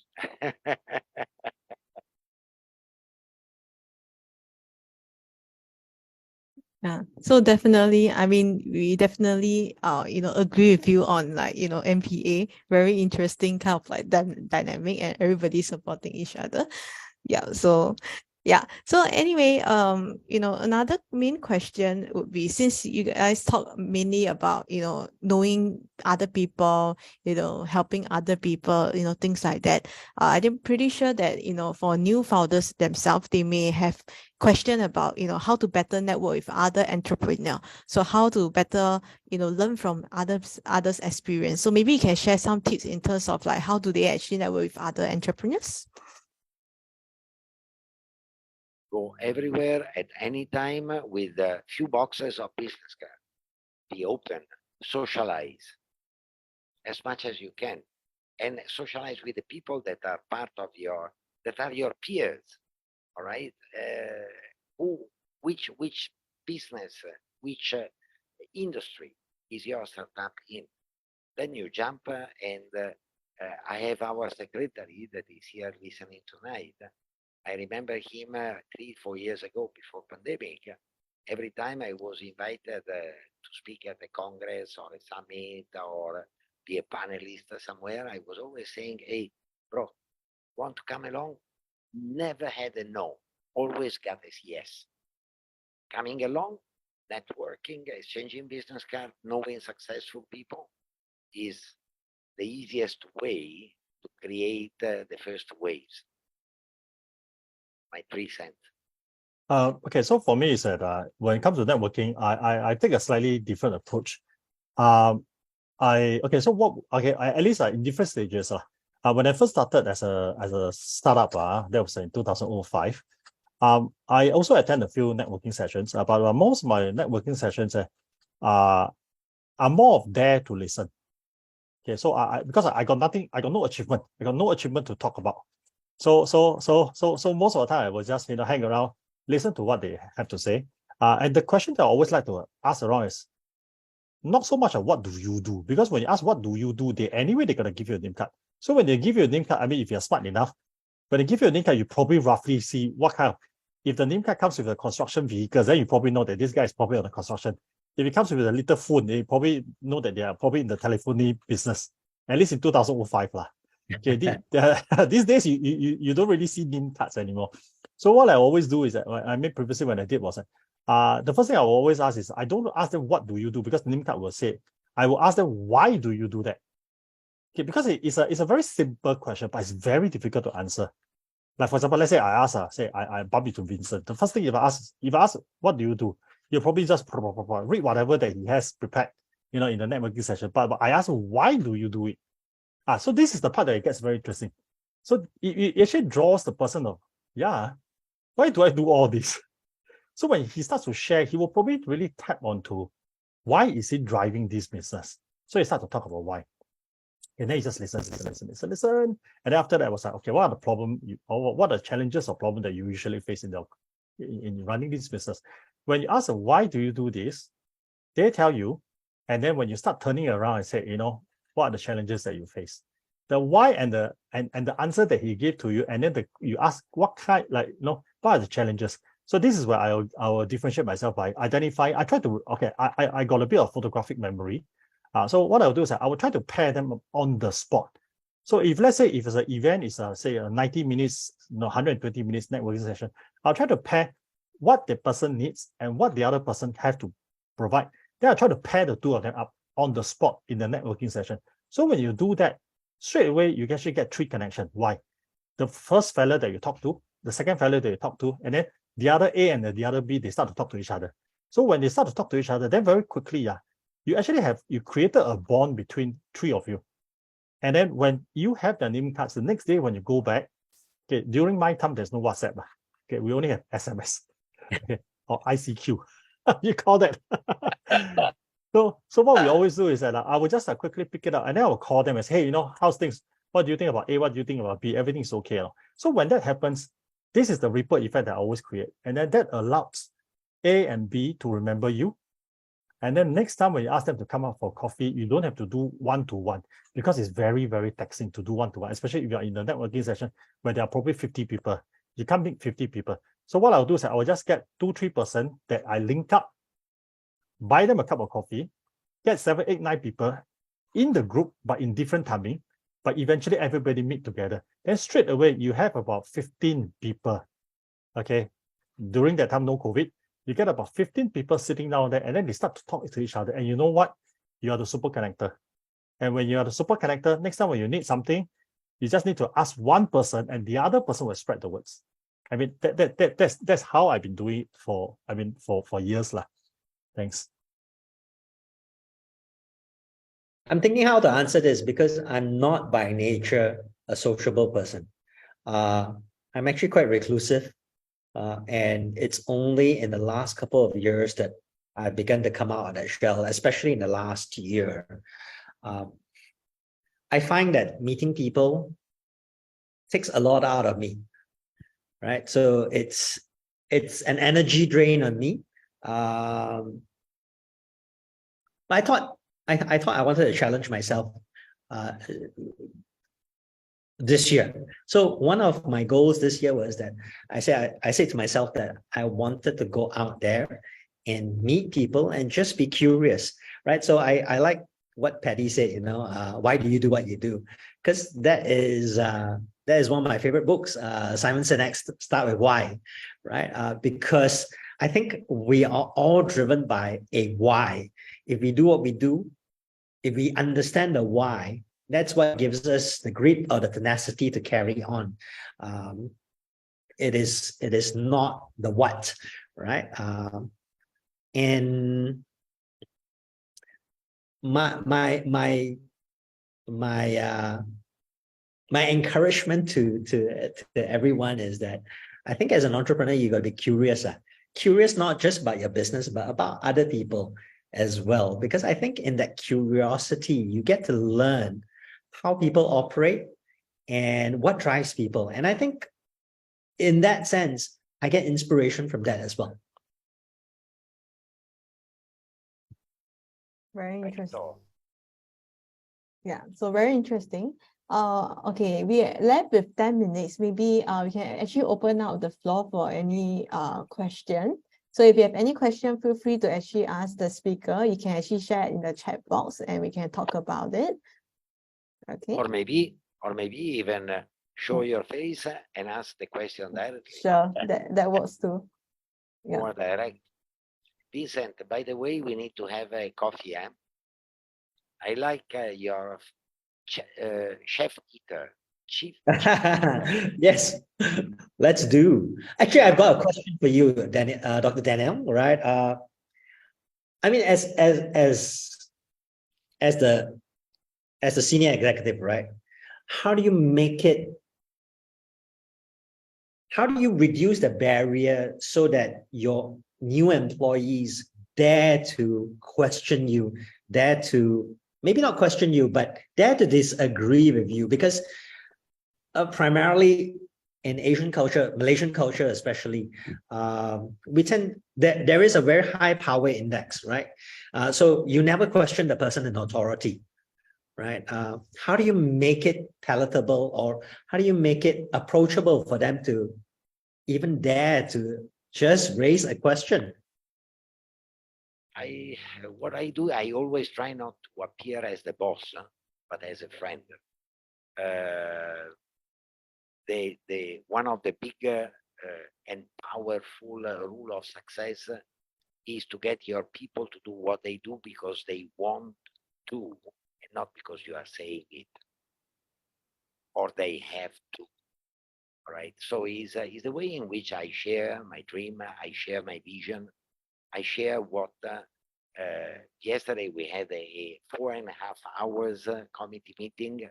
Yeah, so definitely, I mean, we definitely, agree with you on MPA, very interesting kind of like dynamic, and everybody supporting each other. Yeah, so anyway, another main question would be, since you guys talk mainly about knowing other people, helping other people, things like that. I'm pretty sure that for new founders themselves, they may have question about how to better network with other entrepreneurs. So how to better learn from others experience. So maybe you can share some tips in terms of like how do they actually network with other entrepreneurs. Go everywhere at any time with a few boxes of business cards. Be open, socialize as much as you can, and socialize with the people that are part of that are your peers. All right, which business, which industry is your startup in? Then you jump and I have our secretary that is here listening tonight. I remember him 3-4 years ago before pandemic. Every time I was invited to speak at a congress or a summit or be a panelist somewhere, I was always saying, hey, bro, want to come along? Never had a no, always got a yes. Coming along, networking, exchanging business cards, knowing successful people is the easiest way to create the first waves. my 3 cents. Okay, so for me, is that when it comes to networking, I take a slightly different approach. At least in different stages. When I first started as a startup, that was in 2005. I also attend a few networking sessions, but most of my networking sessions are more of there to listen. Okay, so because I got nothing, I got no achievement, to talk about. So most of the time I was just hang around, listen to what they have to say. And the question that I always like to ask around is not so much of what do you do, because when you ask what do you do, they're gonna give you a name card. So when they give you a name card, I mean, if you're smart enough, when they give you a name card, you probably roughly see what kind of. If the name card comes with a construction vehicles, then you probably know that this guy is probably on the construction. If it comes with a little phone, you probably know that they are probably in the telephony business. At least in 2005 lah. Okay, these days you don't really see name cards anymore. So what I always do is that I made previously when I did was the first thing I will always ask is I don't ask them what do you do, because the name card will say. I will ask them why do you do that. Okay, because it's a very simple question, but it's very difficult to answer. Like for example, let's say I ask, I bump into Vincent. The first thing if I ask what do you do, you'll probably just read whatever that he has prepared, in the networking session. But I ask why do you do it? So this is the part that it gets very interesting. So it actually draws the person of, why do I do all this? So when he starts to share, he will probably really tap onto why is he driving this business. So he starts to talk about why. And then he just listen. And then after that, I was like, okay, what are the problem or what are the challenges or problem that you usually face in running this business? When you ask them, why do you do this? They tell you. And then when you start turning around and say, what are the challenges that you face? The why and the answer that he gave to you, and then you ask what kind, what are the challenges? So this is where I will differentiate myself by identifying. I got a bit of photographic memory. So what I'll do is I will try to pair them on the spot. So if let's say if it's an event, it's say a 90 minutes, 120 minutes networking session, I'll try to pair what the person needs and what the other person have to provide. Then I'll try to pair the two of them up on the spot in the networking session. So when you do that, straight away you can actually get 3 connections. Why? The first fella that you talk to, the second fella that you talk to, and then the other A and the other B, they start to talk to each other. So when they start to talk to each other, then very quickly, you created a bond between 3 of you. And then when you have the name cards, the next day when you go back, okay, during my time, there's no WhatsApp. Okay, we only have SMS, okay, or ICQ. You call that. So what we always do is that I will just quickly pick it up, and then I will call them and say, hey, how's things? What do you think about A? What do you think about B? Everything's okay. So when that happens, this is the ripple effect that I always create. And then that allows A and B to remember you. And then next time when you ask them to come out for coffee, you don't have to do one-to-one, because it's very, very taxing to do one-to-one, especially if you're in the networking session where there are probably 50 people. You can't meet 50 people. So what I'll do is I will just get 2-3% that I link up, buy them a cup of coffee, get 7, 8, 9 people in the group, but in different timing, but eventually everybody meet together. Then straight away, you have about 15 people, okay? During that time, no COVID, you get about 15 people sitting down there, and then they start to talk to each other. And you know what? You are the super connector. And when you are the super connector, next time when you need something, you just need to ask one person, and the other person will spread the words. I mean, that's how I've been doing it for years lah. Thanks. I'm thinking how to answer this, because I'm not by nature a sociable person. I'm actually quite reclusive. And it's only in the last couple of years that I've begun to come out of that shell, especially in the last year. I find that meeting people takes a lot out of me, right? So it's an energy drain on me. But I thought I wanted to challenge myself this year. So one of my goals this year was that I say to myself that I wanted to go out there and meet people and just be curious, right? So I like what Patty said, why do you do what you do? Because that is one of my favorite books, Simon Sinek's Start With Why, right? Because I think we are all driven by a why. If we do what we do, if we understand the why, that's what gives us the grit or the tenacity to carry on. it is not the what, right? And my encouragement to everyone is that I think as an entrepreneur, you got to be curious. Curious not just about your business, but about other people as well. Because I think in that curiosity, you get to learn how people operate and what drives people. And I think in that sense, I get inspiration from that as well. Very Right, interesting. so Yeah, so very interesting. Okay, we are left with 10 minutes. Maybe we can actually open out the floor for any question. So if you have any question, feel free to actually ask the speaker. You can actually share it in the chat box and we can talk about it. Okay, or maybe even show your face and ask the question directly. sure, that works too. Yeah. More direct. Vincent, by the way, we need to have a coffee. I like your chef eater, chief. Yes, let's do. Actually, I've got a question for you, Dr. Daniel. Right? I mean, as the senior executive, right? How do you make it? How do you reduce the barrier so that your new employees dare to question you, dare to maybe not question you, but dare to disagree with you? Because primarily in Asian culture, Malaysian culture especially, we tend there is a very high power index, right? So you never question the person in authority, right? How do you make it palatable, or how do you make it approachable for them to even dare to just raise a question? What I do, I always try not to appear as the boss, but as a friend. One of the big and powerful rule of success is to get your people to do what they do because they want to, and not because you are saying it or they have to. Right. So is the way in which I share my dream, I share my vision, I share what. Yesterday we had a 4.5 hours committee meeting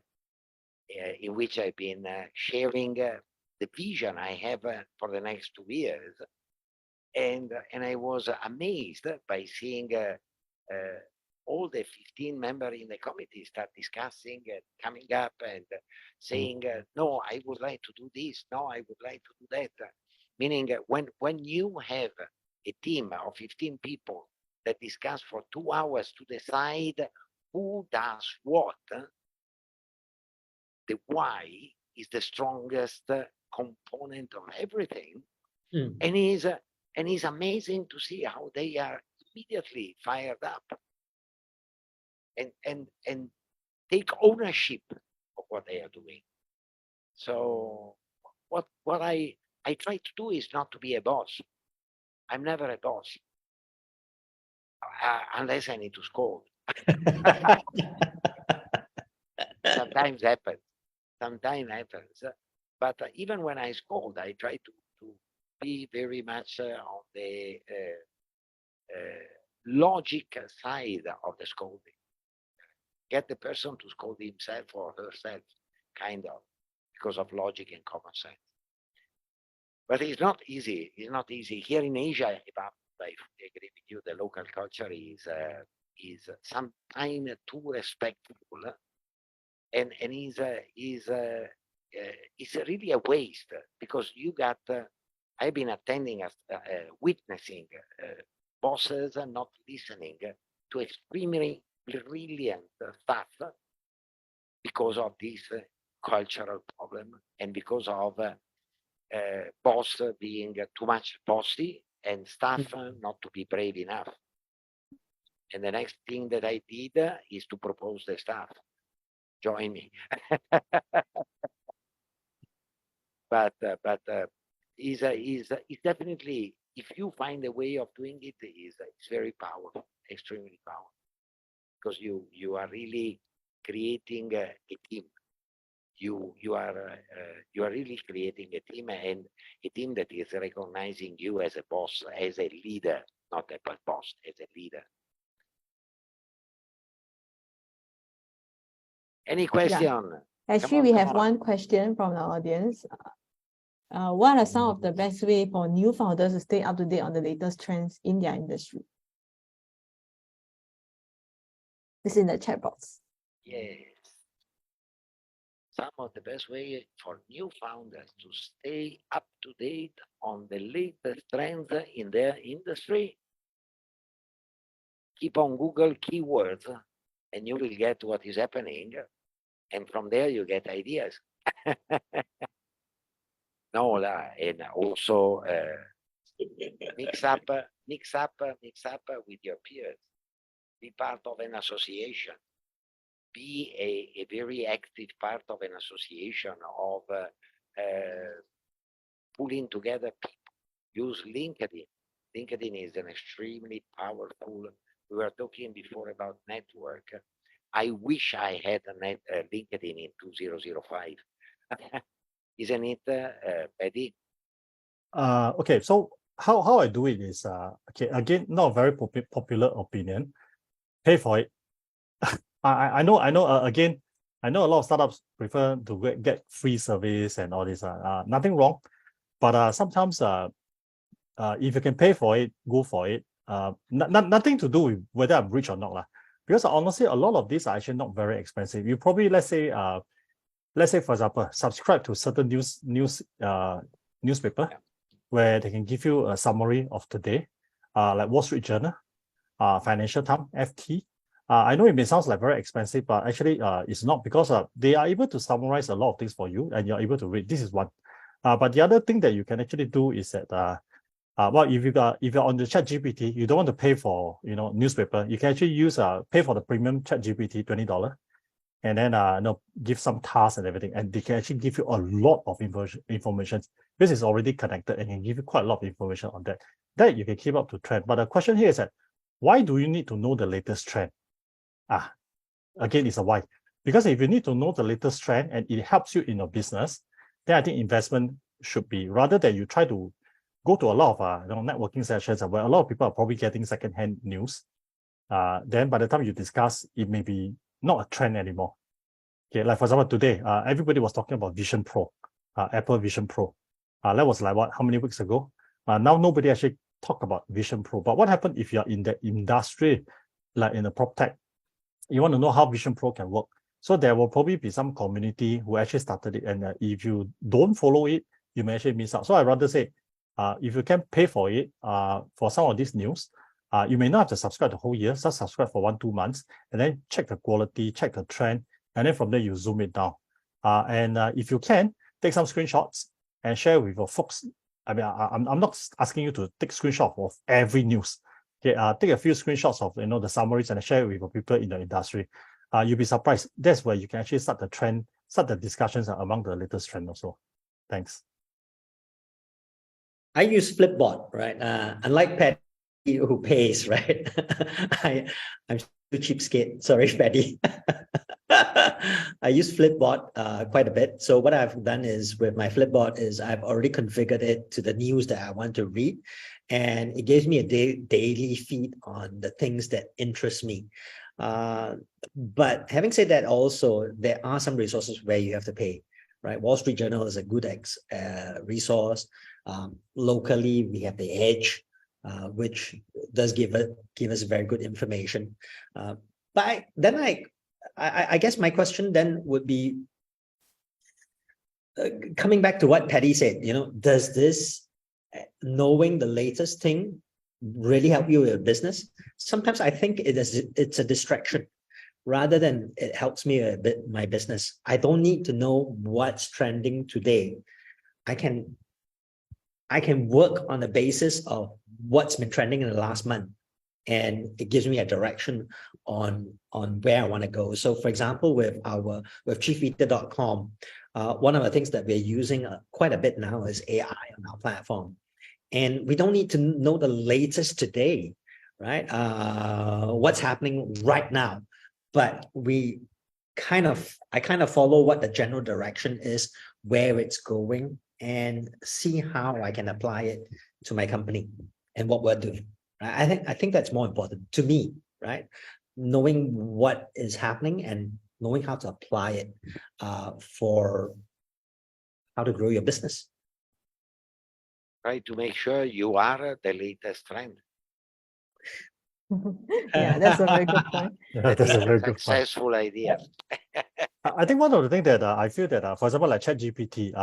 in which I've been sharing the vision I have for the next 2 years, and I was amazed by seeing all the 15 members in the committee start discussing, coming up and saying, no, I would like to do this, no, I would like to do that. Meaning when you have a team of 15 people that discuss for 2 hours to decide who does what, the why is the strongest component of everything. And it's amazing to see how they are immediately fired up and take ownership of what they are doing. So what I try to do is not to be a boss. I'm never a boss unless I need to scold. Sometimes happens. But even when I scold, I try to be very much on the logic side of the scolding. Get the person to scold himself or herself, kind of, because of logic and common sense. But it's not easy. It's not easy. Here in Asia, I fully agree with you, the local culture is sometimes too respectful, and is really a waste, because you got. I've been attending, witnessing bosses not listening to extremely brilliant stuff because of this cultural problem and because of boss being too much bossy and staff not to be brave enough. And the next thing that I did is to propose the staff, join me. but is definitely, if you find a way of doing it, it's very powerful, extremely powerful, because you are really creating a team. you are really creating a team, and a team that is recognizing you as a boss, as a leader, not a boss, as a leader. Any question? Actually, we have one question from the audience. What are some of the best way for new founders to stay up to date on the latest trends in their industry? It's in the chat box. Yes. Some of the best way for new founders to stay up to date on the latest trends in their industry. Keep on Google keywords and you will get what is happening. And from there you get ideas. No, and also mix up with your peers. Be part of an association. Be a very active part of an association of pulling together people. Use LinkedIn. LinkedIn is an extremely powerful. We were talking before about network. I wish I had a LinkedIn in 2005. Isn't it, Paddy? Okay, so how I do it is okay, again, not a very popular opinion. Pay for it. I know again, I know a lot of startups prefer to get free service and all this. Nothing wrong, but sometimes if you can pay for it, go for it. Nothing to do with whether I'm rich or not lah. Because honestly, a lot of these are actually not very expensive. You probably let's say for example, subscribe to certain newspaper where they can give you a summary of today, like Wall Street Journal, Financial Times, FT. I know it may sound like very expensive, but actually it's not, because they are able to summarize a lot of things for you and you're able to read. This is one. But the other thing that you can actually do is that well, if you're on the ChatGPT, you don't want to pay for newspaper, you can actually use pay for the premium ChatGPT $20, and then give some tasks and everything, and they can actually give you a lot of information. This is already connected and can give you quite a lot of information on that. That you can keep up to trend. But the question here is that why do you need to know the latest trend? Again, it's a why. Because if you need to know the latest trend and it helps you in your business, then I think investment should be, rather than you try to go to a lot of networking sessions where a lot of people are probably getting secondhand news. Then by the time you discuss, it may be not a trend anymore. Okay, like for example, today, everybody was talking about Vision Pro, Apple Vision Pro. That was like how many weeks ago? Now nobody actually talked about Vision Pro. But what happened if you're in the industry, like in the prop tech, you want to know how Vision Pro can work? So there will probably be some community who actually started it, and if you don't follow it, you may actually miss out. So I'd rather say, if you can pay for it, for some of these news, you may not have to subscribe the whole year, just subscribe for 1-2 months, and then check the quality, check the trend, and then from there you zoom it down. And if you can, take some screenshots and share with your folks. I mean, I'm not asking you to take screenshots of every news. Okay, take a few screenshots of the summaries and share with your people in the industry. You'll be surprised. That's where you can actually start the discussions among the latest trend also. Thanks. I use Flipboard, right? Unlike Patty, who pays, right? I'm too cheapskate. Sorry, Patty. I use Flipboard quite a bit. So what I've done is with my Flipboard is I've already configured it to the news that I want to read, and it gives me a daily feed on the things that interest me. But having said that, also there are some resources where you have to pay, right? Wall Street Journal is a good resource. Locally, we have The Edge, which does give us very good information. But then I guess my question then would be, coming back to what Patty said, does this knowing the latest thing really help you with your business? Sometimes I think it's a distraction rather than it helps me a bit my business. I don't need to know what's trending today. I can work on the basis of what's been trending in the last month, and it gives me a direction on where I want to go. So for example, with chiefeater.com, one of the things that we're using quite a bit now is AI on our platform. And we don't need to know the latest today, right? What's happening right now, but we kind of follow what the general direction is, where it's going, and see how I can apply it to my company and what we're doing. Right? I think that's more important to me, right? Knowing what is happening and knowing how to apply it for how to grow your business. Right, to make sure you are the latest trend. Yeah, that's a very good point. Yeah, that's a very good point. Successful idea. I think one of the things that I feel that, for example, like ChatGPT,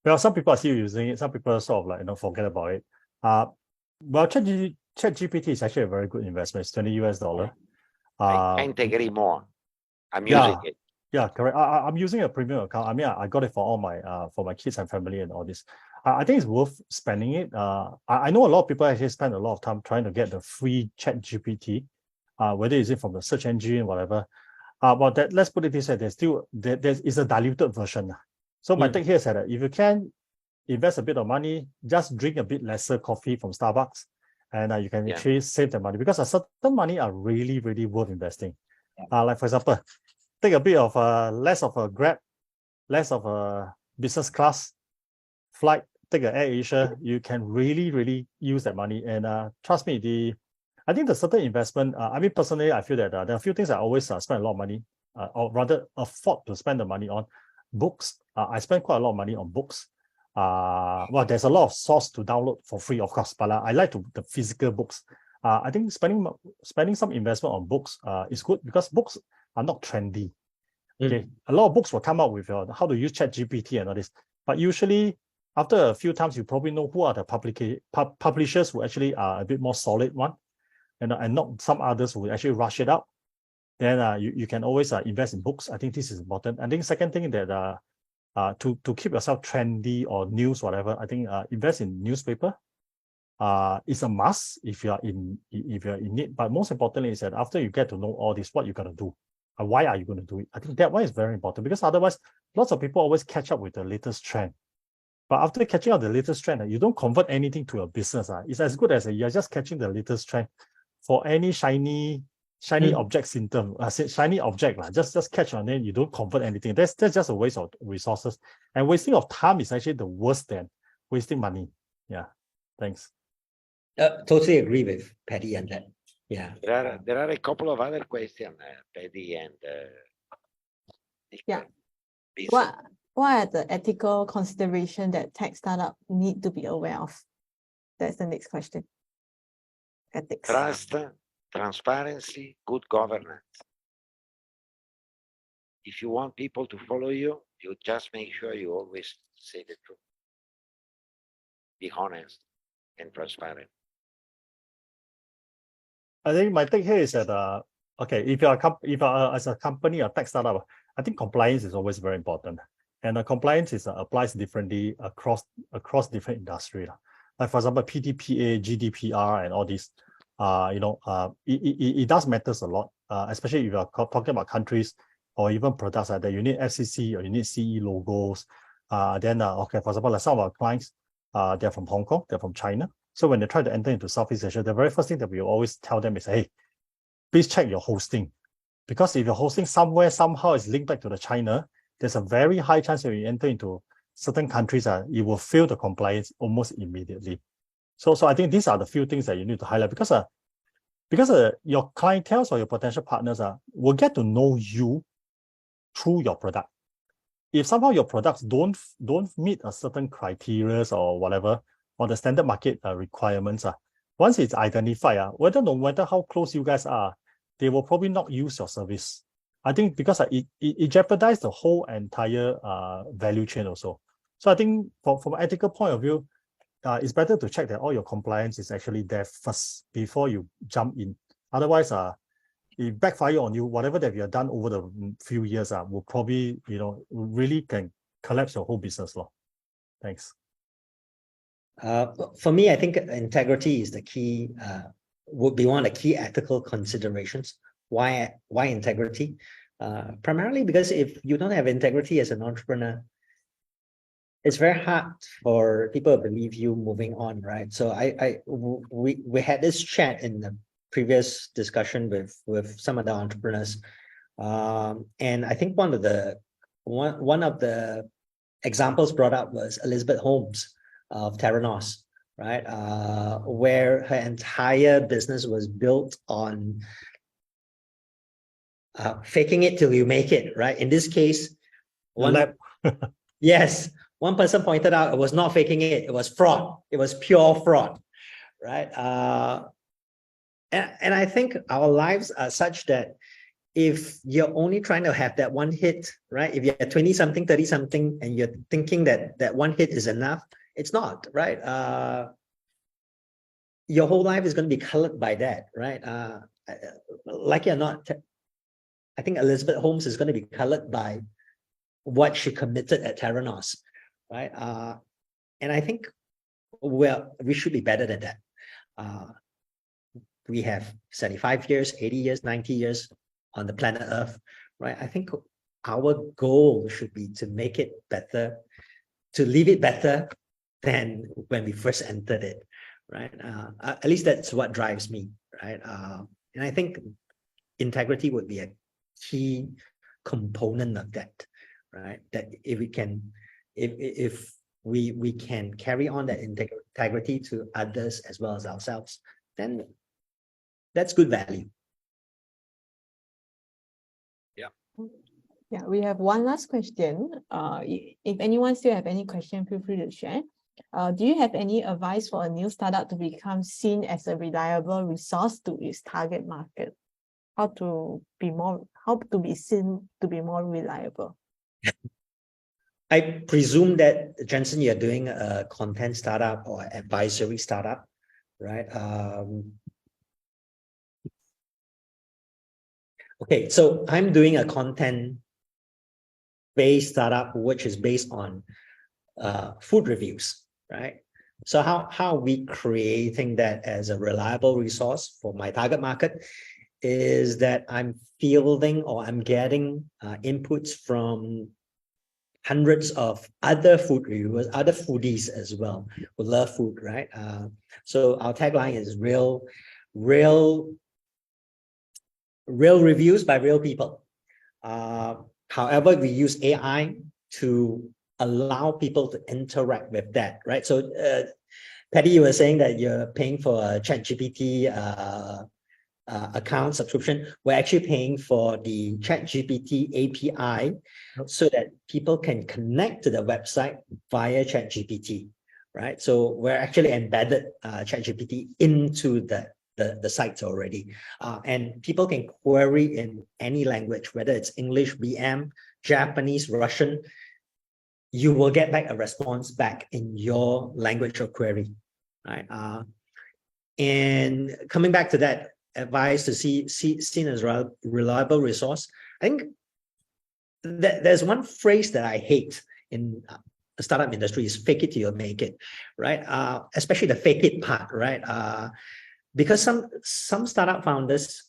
well, some people are still using it. Some people sort of like, forget about it. Well, ChatGPT is actually a very good investment. It's $20 US. I can't agree more. I'm yeah. using it. Yeah, correct. I'm using a premium account. I mean, I got it for all my kids and family and all this. I think it's worth spending it. I know a lot of people actually spend a lot of time trying to get the free ChatGPT, whether it's from the search engine, whatever. But let's put it this way: there is a diluted version. So my take here is that if you can invest a bit of money, just drink a bit lesser coffee from Starbucks, and you can actually save the money, because a certain money are really, really worth investing. Like for example, take a bit of less of a Grab, less of a business class flight, take an Air Asia, you can really, really use that money. And trust me, I think the certain investment, I mean, personally, I feel that there are a few things I always spend a lot of money, or rather afford to spend the money on. Books, I spend quite a lot of money on books. Well, there's a lot of source to download for free, of course, but I like the physical books. I think spending some investment on books is good, because books are not trendy. Okay, a lot of books will come out with how to use ChatGPT and all this, but usually after a few times, you probably know who are the publishers who actually are a bit more solid one, and not some others who actually rush it out. Then you can always invest in books. I think this is important. I think second thing that to keep yourself trendy or news, whatever, I think invest in newspaper. It's a must if you're in it. But most importantly is that after you get to know all this, what you're gonna do, and why are you going to do it? I think that one is very important, because otherwise, lots of people always catch up with the latest trend. But after catching up the latest trend, you don't convert anything to a business. It's as good as you're just catching the latest trend for any shiny object symptom, shiny object. Just catch on it, you don't convert anything. That's just a waste of resources. And wasting of time is actually the worst than wasting money. Yeah. Thanks. Totally agree with Paddy on that. Yeah. There are a couple of other questions, Paddy and What are the ethical considerations that tech startup need to be aware of? That's the next question. Ethics. Trust, transparency, good governance. If you want people to follow you, you just make sure you always say the truth. Be honest and transparent. I think my take here is that okay, if you're as a company or tech startup, I think compliance is always very important, and compliance applies differently across different industry. Like for example, PDPA, GDPR, and all these. It does matters a lot, especially if you're talking about countries or even products that you need FCC or you need CE logos. Then okay, for example, like some of our clients, they're from Hong Kong, they're from China. So when they try to enter into Southeast Asia, the very first thing that we always tell them is, hey, please check your hosting. Because if your hosting somewhere, somehow is linked back to the China, there's a very high chance that when you enter into certain countries, it will fail the compliance almost immediately. So I think these are the few things that you need to highlight, because your clientele or your potential partners will get to know you through your product. If somehow your products don't meet a certain criteria or whatever, or the standard market requirements, once it's identified, no matter how close you guys are, they will probably not use your service. I think because it jeopardizes the whole entire value chain also. So I think from an ethical point of view, it's better to check that all your compliance is actually there first before you jump in. Otherwise, it backfire on you. Whatever that you have done over the few years will probably, really can collapse your whole business law. Thanks. For me, I think integrity is the key, would be one of the key ethical considerations. Why integrity? Primarily because if you don't have integrity as an entrepreneur, it's very hard for people to believe you moving on, right? So we had this chat in the previous discussion with some of the entrepreneurs And I think one of the examples brought up was Elizabeth Holmes of Theranos, right? Where her entire business was built on faking it till you make it, right? In this case, yes, one person pointed out it was not faking it was fraud. It was pure fraud, right? And I think our lives are such that if you're only trying to have that one hit, right? If you're 20 something, 30 something, and you're thinking that that one hit is enough, it's not, right? Your whole life is going to be colored by that, right? Like you're not, I think Elizabeth Holmes is going to be colored by what she committed at Theranos, right? And I think we should be better than that. We have 75 years, 80 years, 90 years on the planet Earth, right? I think our goal should be to make it better, to leave it better than when we first entered it, right? At least that's what drives me, right? And I think integrity would be a key component of that, right? That if we can, if we can carry on that integrity to others as well as ourselves, then that's good value. Yeah, we have one last question. If anyone still have any question, feel free to share. Do you have any advice for a new startup to become seen as a reliable resource to its target market? How to be seen to be more reliable? I presume that, Jensen, you're doing a content startup or advisory startup, right? Okay, so I'm doing a content-based startup, which is based on food reviews, right? So how are we creating that as a reliable resource for my target market? Is that I'm fielding or I'm getting inputs from hundreds of other food reviewers, other foodies as well, who love food, right? So our tagline is real reviews by real people. However, we use AI to allow people to interact with that, right? So, Patty, you were saying that you're paying for a ChatGPT account subscription. We're actually paying for the ChatGPT API so that people can connect to the website via ChatGPT, right? So we're actually embedded ChatGPT into the sites already. And people can query in any language, whether it's English, BM, Japanese, Russian. You will get back a response back in your language of query, right? And coming back to that advice to see seen as a reliable resource, I think that there's one phrase that I hate in the startup industry is fake it till you make it, right? Especially the fake it part, right? Because some startup founders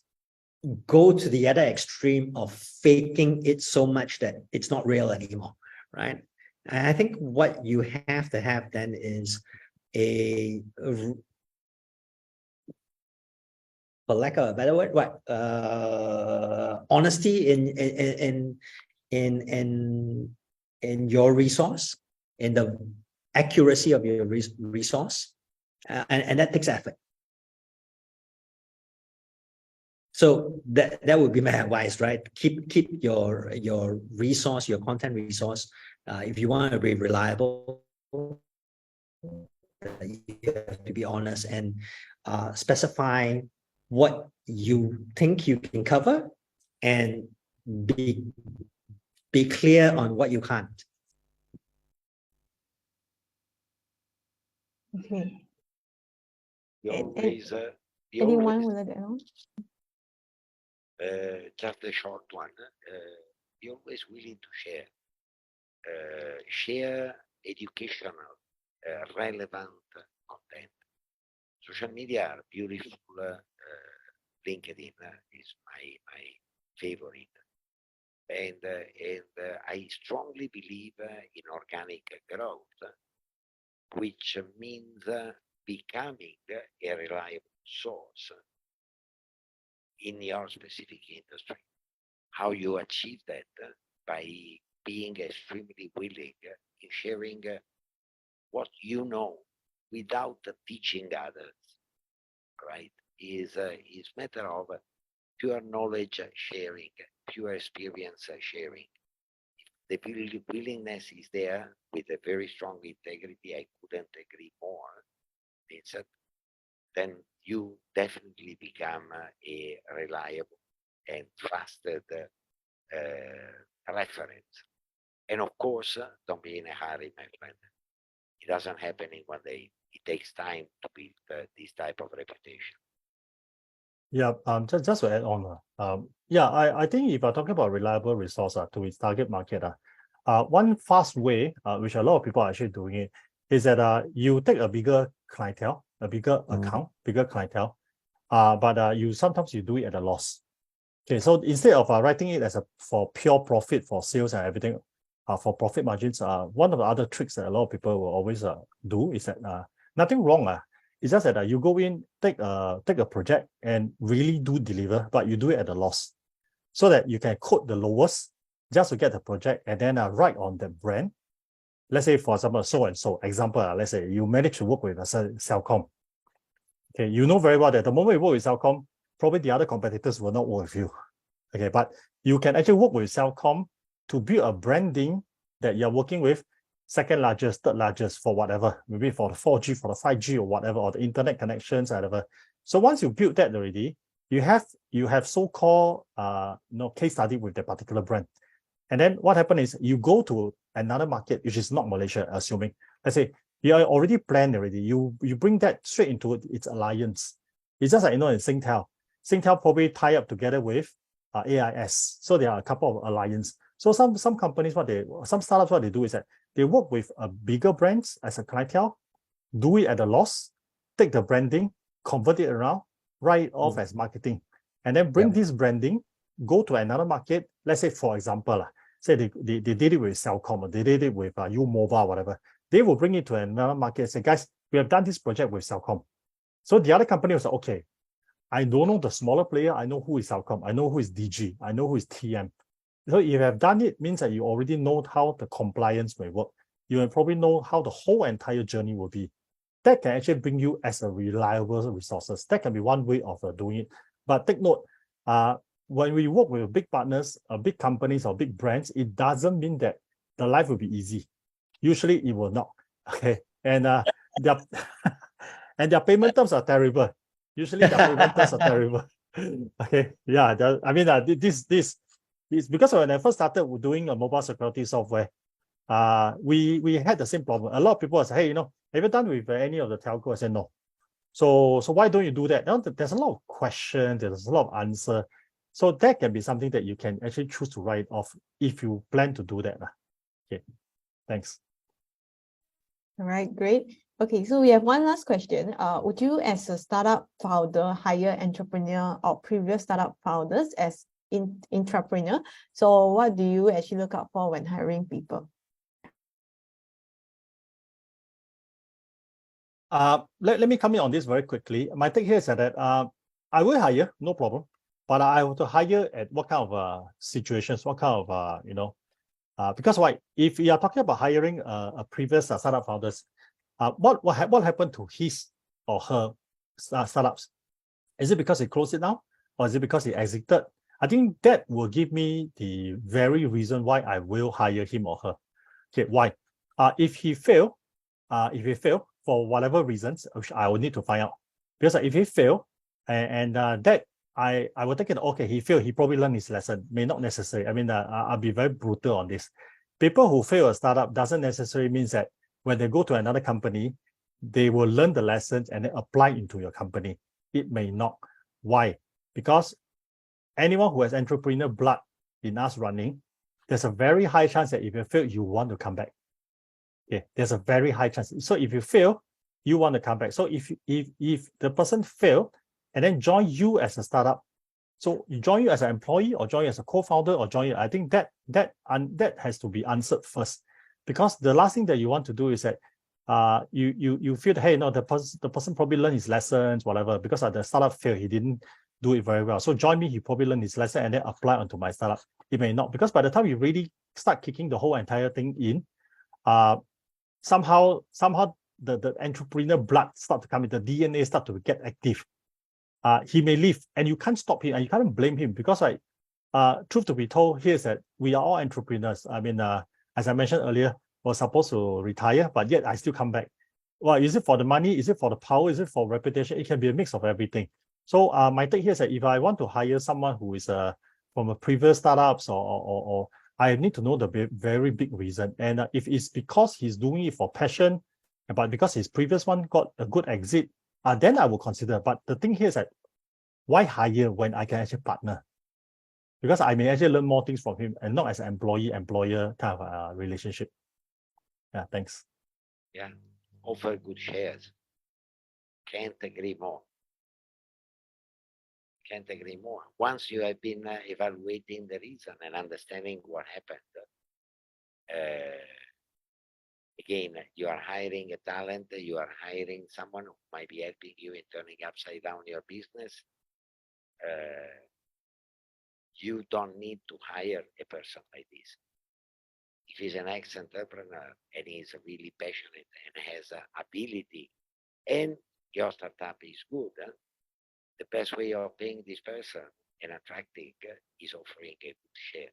go to the other extreme of faking it so much that it's not real anymore, right? And I think what you have to have then is for lack of a better word, honesty in your resource, in the accuracy of your resource, and that takes effort. So that would be my advice, right? Keep your resource, your content resource. If you want to be reliable, you have to be honest and specify what you think you can cover and be clear on what you can't. Okay. Anyone would like to add on? Just a short one. Be always willing to share educational, relevant content. Social media are beautiful. LinkedIn is my favorite, and I strongly believe in organic growth, which means becoming a reliable source in your specific industry. how you achieve that by being extremely willing in sharing what you know without teaching others, right? Is matter of pure knowledge sharing, pure experience sharing. The willingness is there with a very strong integrity. I couldn't agree more. It's then you definitely become a reliable and trusted reference. And of course, don't be in a hurry, my friend. It doesn't happen in one day. It takes time to build this type of reputation. Yeah, just to add on, yeah, I think if I'm talking about reliable resource to its target market, one fast way, which a lot of people are actually doing it, is that you take a bigger clientele, a bigger account, bigger clientele, but you sometimes you do it at a loss. Okay, so instead of writing it as for pure profit for sales and everything, for profit margins, one of the other tricks that a lot of people will always do is that nothing wrong. It's just that you go in, take a project and really do deliver, but you do it at a loss, so that you can quote the lowest just to get the project and then write on the brand. Let's say, for example, so and so. Example, let's say you manage to work with a Cellcom. Okay, you know very well that the moment you work with Cellcom, probably the other competitors will not work with you. Okay, but you can actually work with Cellcom to build a branding that you're working with second largest, third largest for whatever, maybe for the 4G, for the 5G or whatever, or the internet connections, whatever. So once you build that already, you have so-called case study with the particular brand. And then what happens is you go to another market, which is not Malaysia, assuming, let's say you are already planned already. You bring that straight into its alliance. It's just like, in Singtel. Singtel probably tie up together with AIS. So there are a couple of alliance. So some companies, some startups, what they do is that they work with a bigger brands as a clientele, do it at a loss, take the branding, convert it around, write it off as marketing, and then bring this branding, go to another market. Let's say, for example, say they did it with Cellcom, or they did it with U-Mobile, whatever. They will bring it to another market and say, guys, we have done this project with Cellcom. So the other company will say, okay, I don't know the smaller player. I know who is Cellcom. I know who is DG. I know who is TM. So if you have done it, means that you already know how the compliance may work. You will probably know how the whole entire journey will be. That can actually bring you as a reliable resources. That can be one way of doing it. But take note, when we work with big partners, big companies or big brands, it doesn't mean that the life will be easy. Usually it will not. Okay, and their and their payment terms are terrible. Usually their payment terms are terrible. Okay, yeah. I mean, this because when I first started doing a mobile security software, we had the same problem. A lot of people say, hey, have you done with any of the telco? I said no. So why don't you do that? Now, there's a lot of questions, there's a lot of answer. So that can be something that you can actually choose to write off if you plan to do that. Okay, thanks. All right, great. Okay, so we have one last question. Would you, as a startup founder, hire entrepreneur or previous startup founders as entrepreneur? So what do you actually look out for when hiring people? Let me comment on this very quickly. My take here is that I will hire, no problem, but I want to hire at what kind of situations, what kind of because why? If you are talking about hiring a previous startup founders, what happened to his or her startups? Is it because he closed it down, or is it because he exited? I think that will give me the very reason why I will hire him or her. Okay, why? If he fail for whatever reasons, which I will need to find out, because if he fail, and that I will take it. Okay, he failed. He probably learned his lesson. May not necessarily. I mean, I'll be very brutal on this. People who fail a startup doesn't necessarily mean that when they go to another company, they will learn the lessons and then apply into your company. It may not. Why? Because anyone who has entrepreneur blood in us running, there's a very high chance that if you fail, you want to come back. Okay, there's a very high chance. So if you fail, you want to come back. So if the person failed and then join you as a startup, so you join you as an employee or join you as a co-founder or join you, I think that has to be answered first, because the last thing that you want to do is that you feel that, hey, no, the person probably learned his lessons, whatever, because the startup failed, he didn't do it very well. So join me, he probably learn his lesson and then apply onto my startup. It may not, because by the time we really start kicking the whole entire thing in, somehow the entrepreneur blood start to come in, the DNA start to get active. He may leave and you can't stop him and you can't blame him, because like, truth to be told, here's that we are all entrepreneurs. I mean, as I mentioned earlier, we're supposed to retire, but yet I still come back. Well, is it for the money? Is it for the power? Is it for reputation? It can be a mix of everything. So my take here is that if I want to hire someone who is from a previous startups or I need to know the very big reason. And if it's because he's doing it for passion, but because his previous one got a good exit, then I will consider. But the thing here is that why hire when I can actually partner? Because I may actually learn more things from him and not as an employee-employer kind of relationship. Yeah, thanks. Yeah, offer good shares. Can't agree more. Can't agree more. Once you have been evaluating the reason and understanding what happened, again, you are hiring a talent, you are hiring someone who might be helping you in turning upside down your business. You don't need to hire a person like this. If he's an ex-entrepreneur and he's really passionate and has ability and your startup is good, the best way of paying this person and attracting is offering a good share.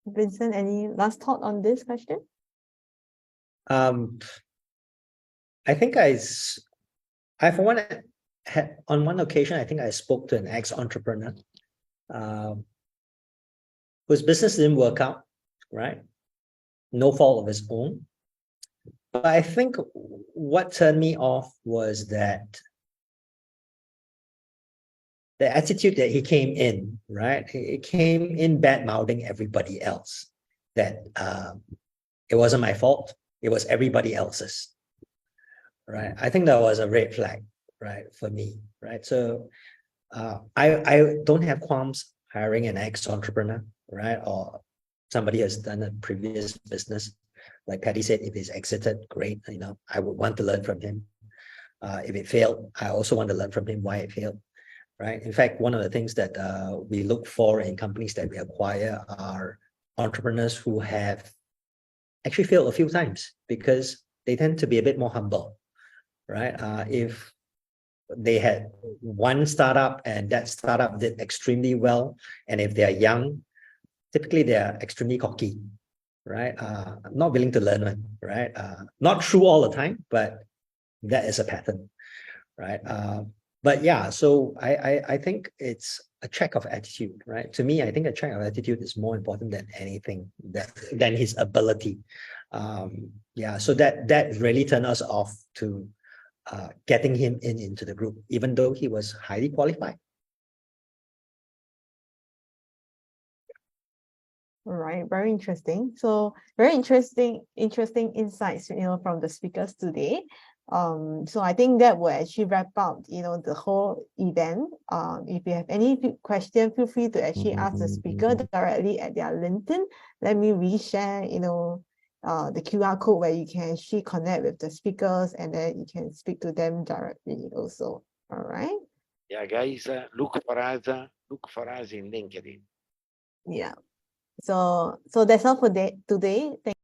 Vincent, any last thought on this question? I think on one occasion, I think I spoke to an ex-entrepreneur whose business didn't work out, right? No fault of his own. But I think what turned me off was that the attitude that he came in, right? He came in bad-mouthing everybody else, that it wasn't my fault, it was everybody else's, right? I think that was a red flag, right, for me, right? So I don't have qualms hiring an ex-entrepreneur, right? Or somebody has done a previous business. Like Patty said, if he's exited, great. I would want to learn from him. If it failed, I also want to learn from him why it failed, right? In fact, one of the things that we look for in companies that we acquire are entrepreneurs who have actually failed a few times, because they tend to be a bit more humble, right? If they had one startup and that startup did extremely well, and if they're young, typically they're extremely cocky, right? Not willing to learn, right? Not true all the time, but that is a pattern, right? But yeah, so I think it's a check of attitude, right? To me, I think a check of attitude is more important than anything, than his ability. Yeah, so that really turned us off to getting him into the group, even though he was highly qualified. All right, very interesting. So very interesting insights, from the speakers today. So I think that will actually wrap up, the whole event. If you have any question, feel free to actually ask the speaker directly at their LinkedIn. Let me reshare, the QR code where you can actually connect with the speakers and then you can speak to them directly also. All right. Yeah, guys, look for us in LinkedIn. Yeah. So that's all for today. Thank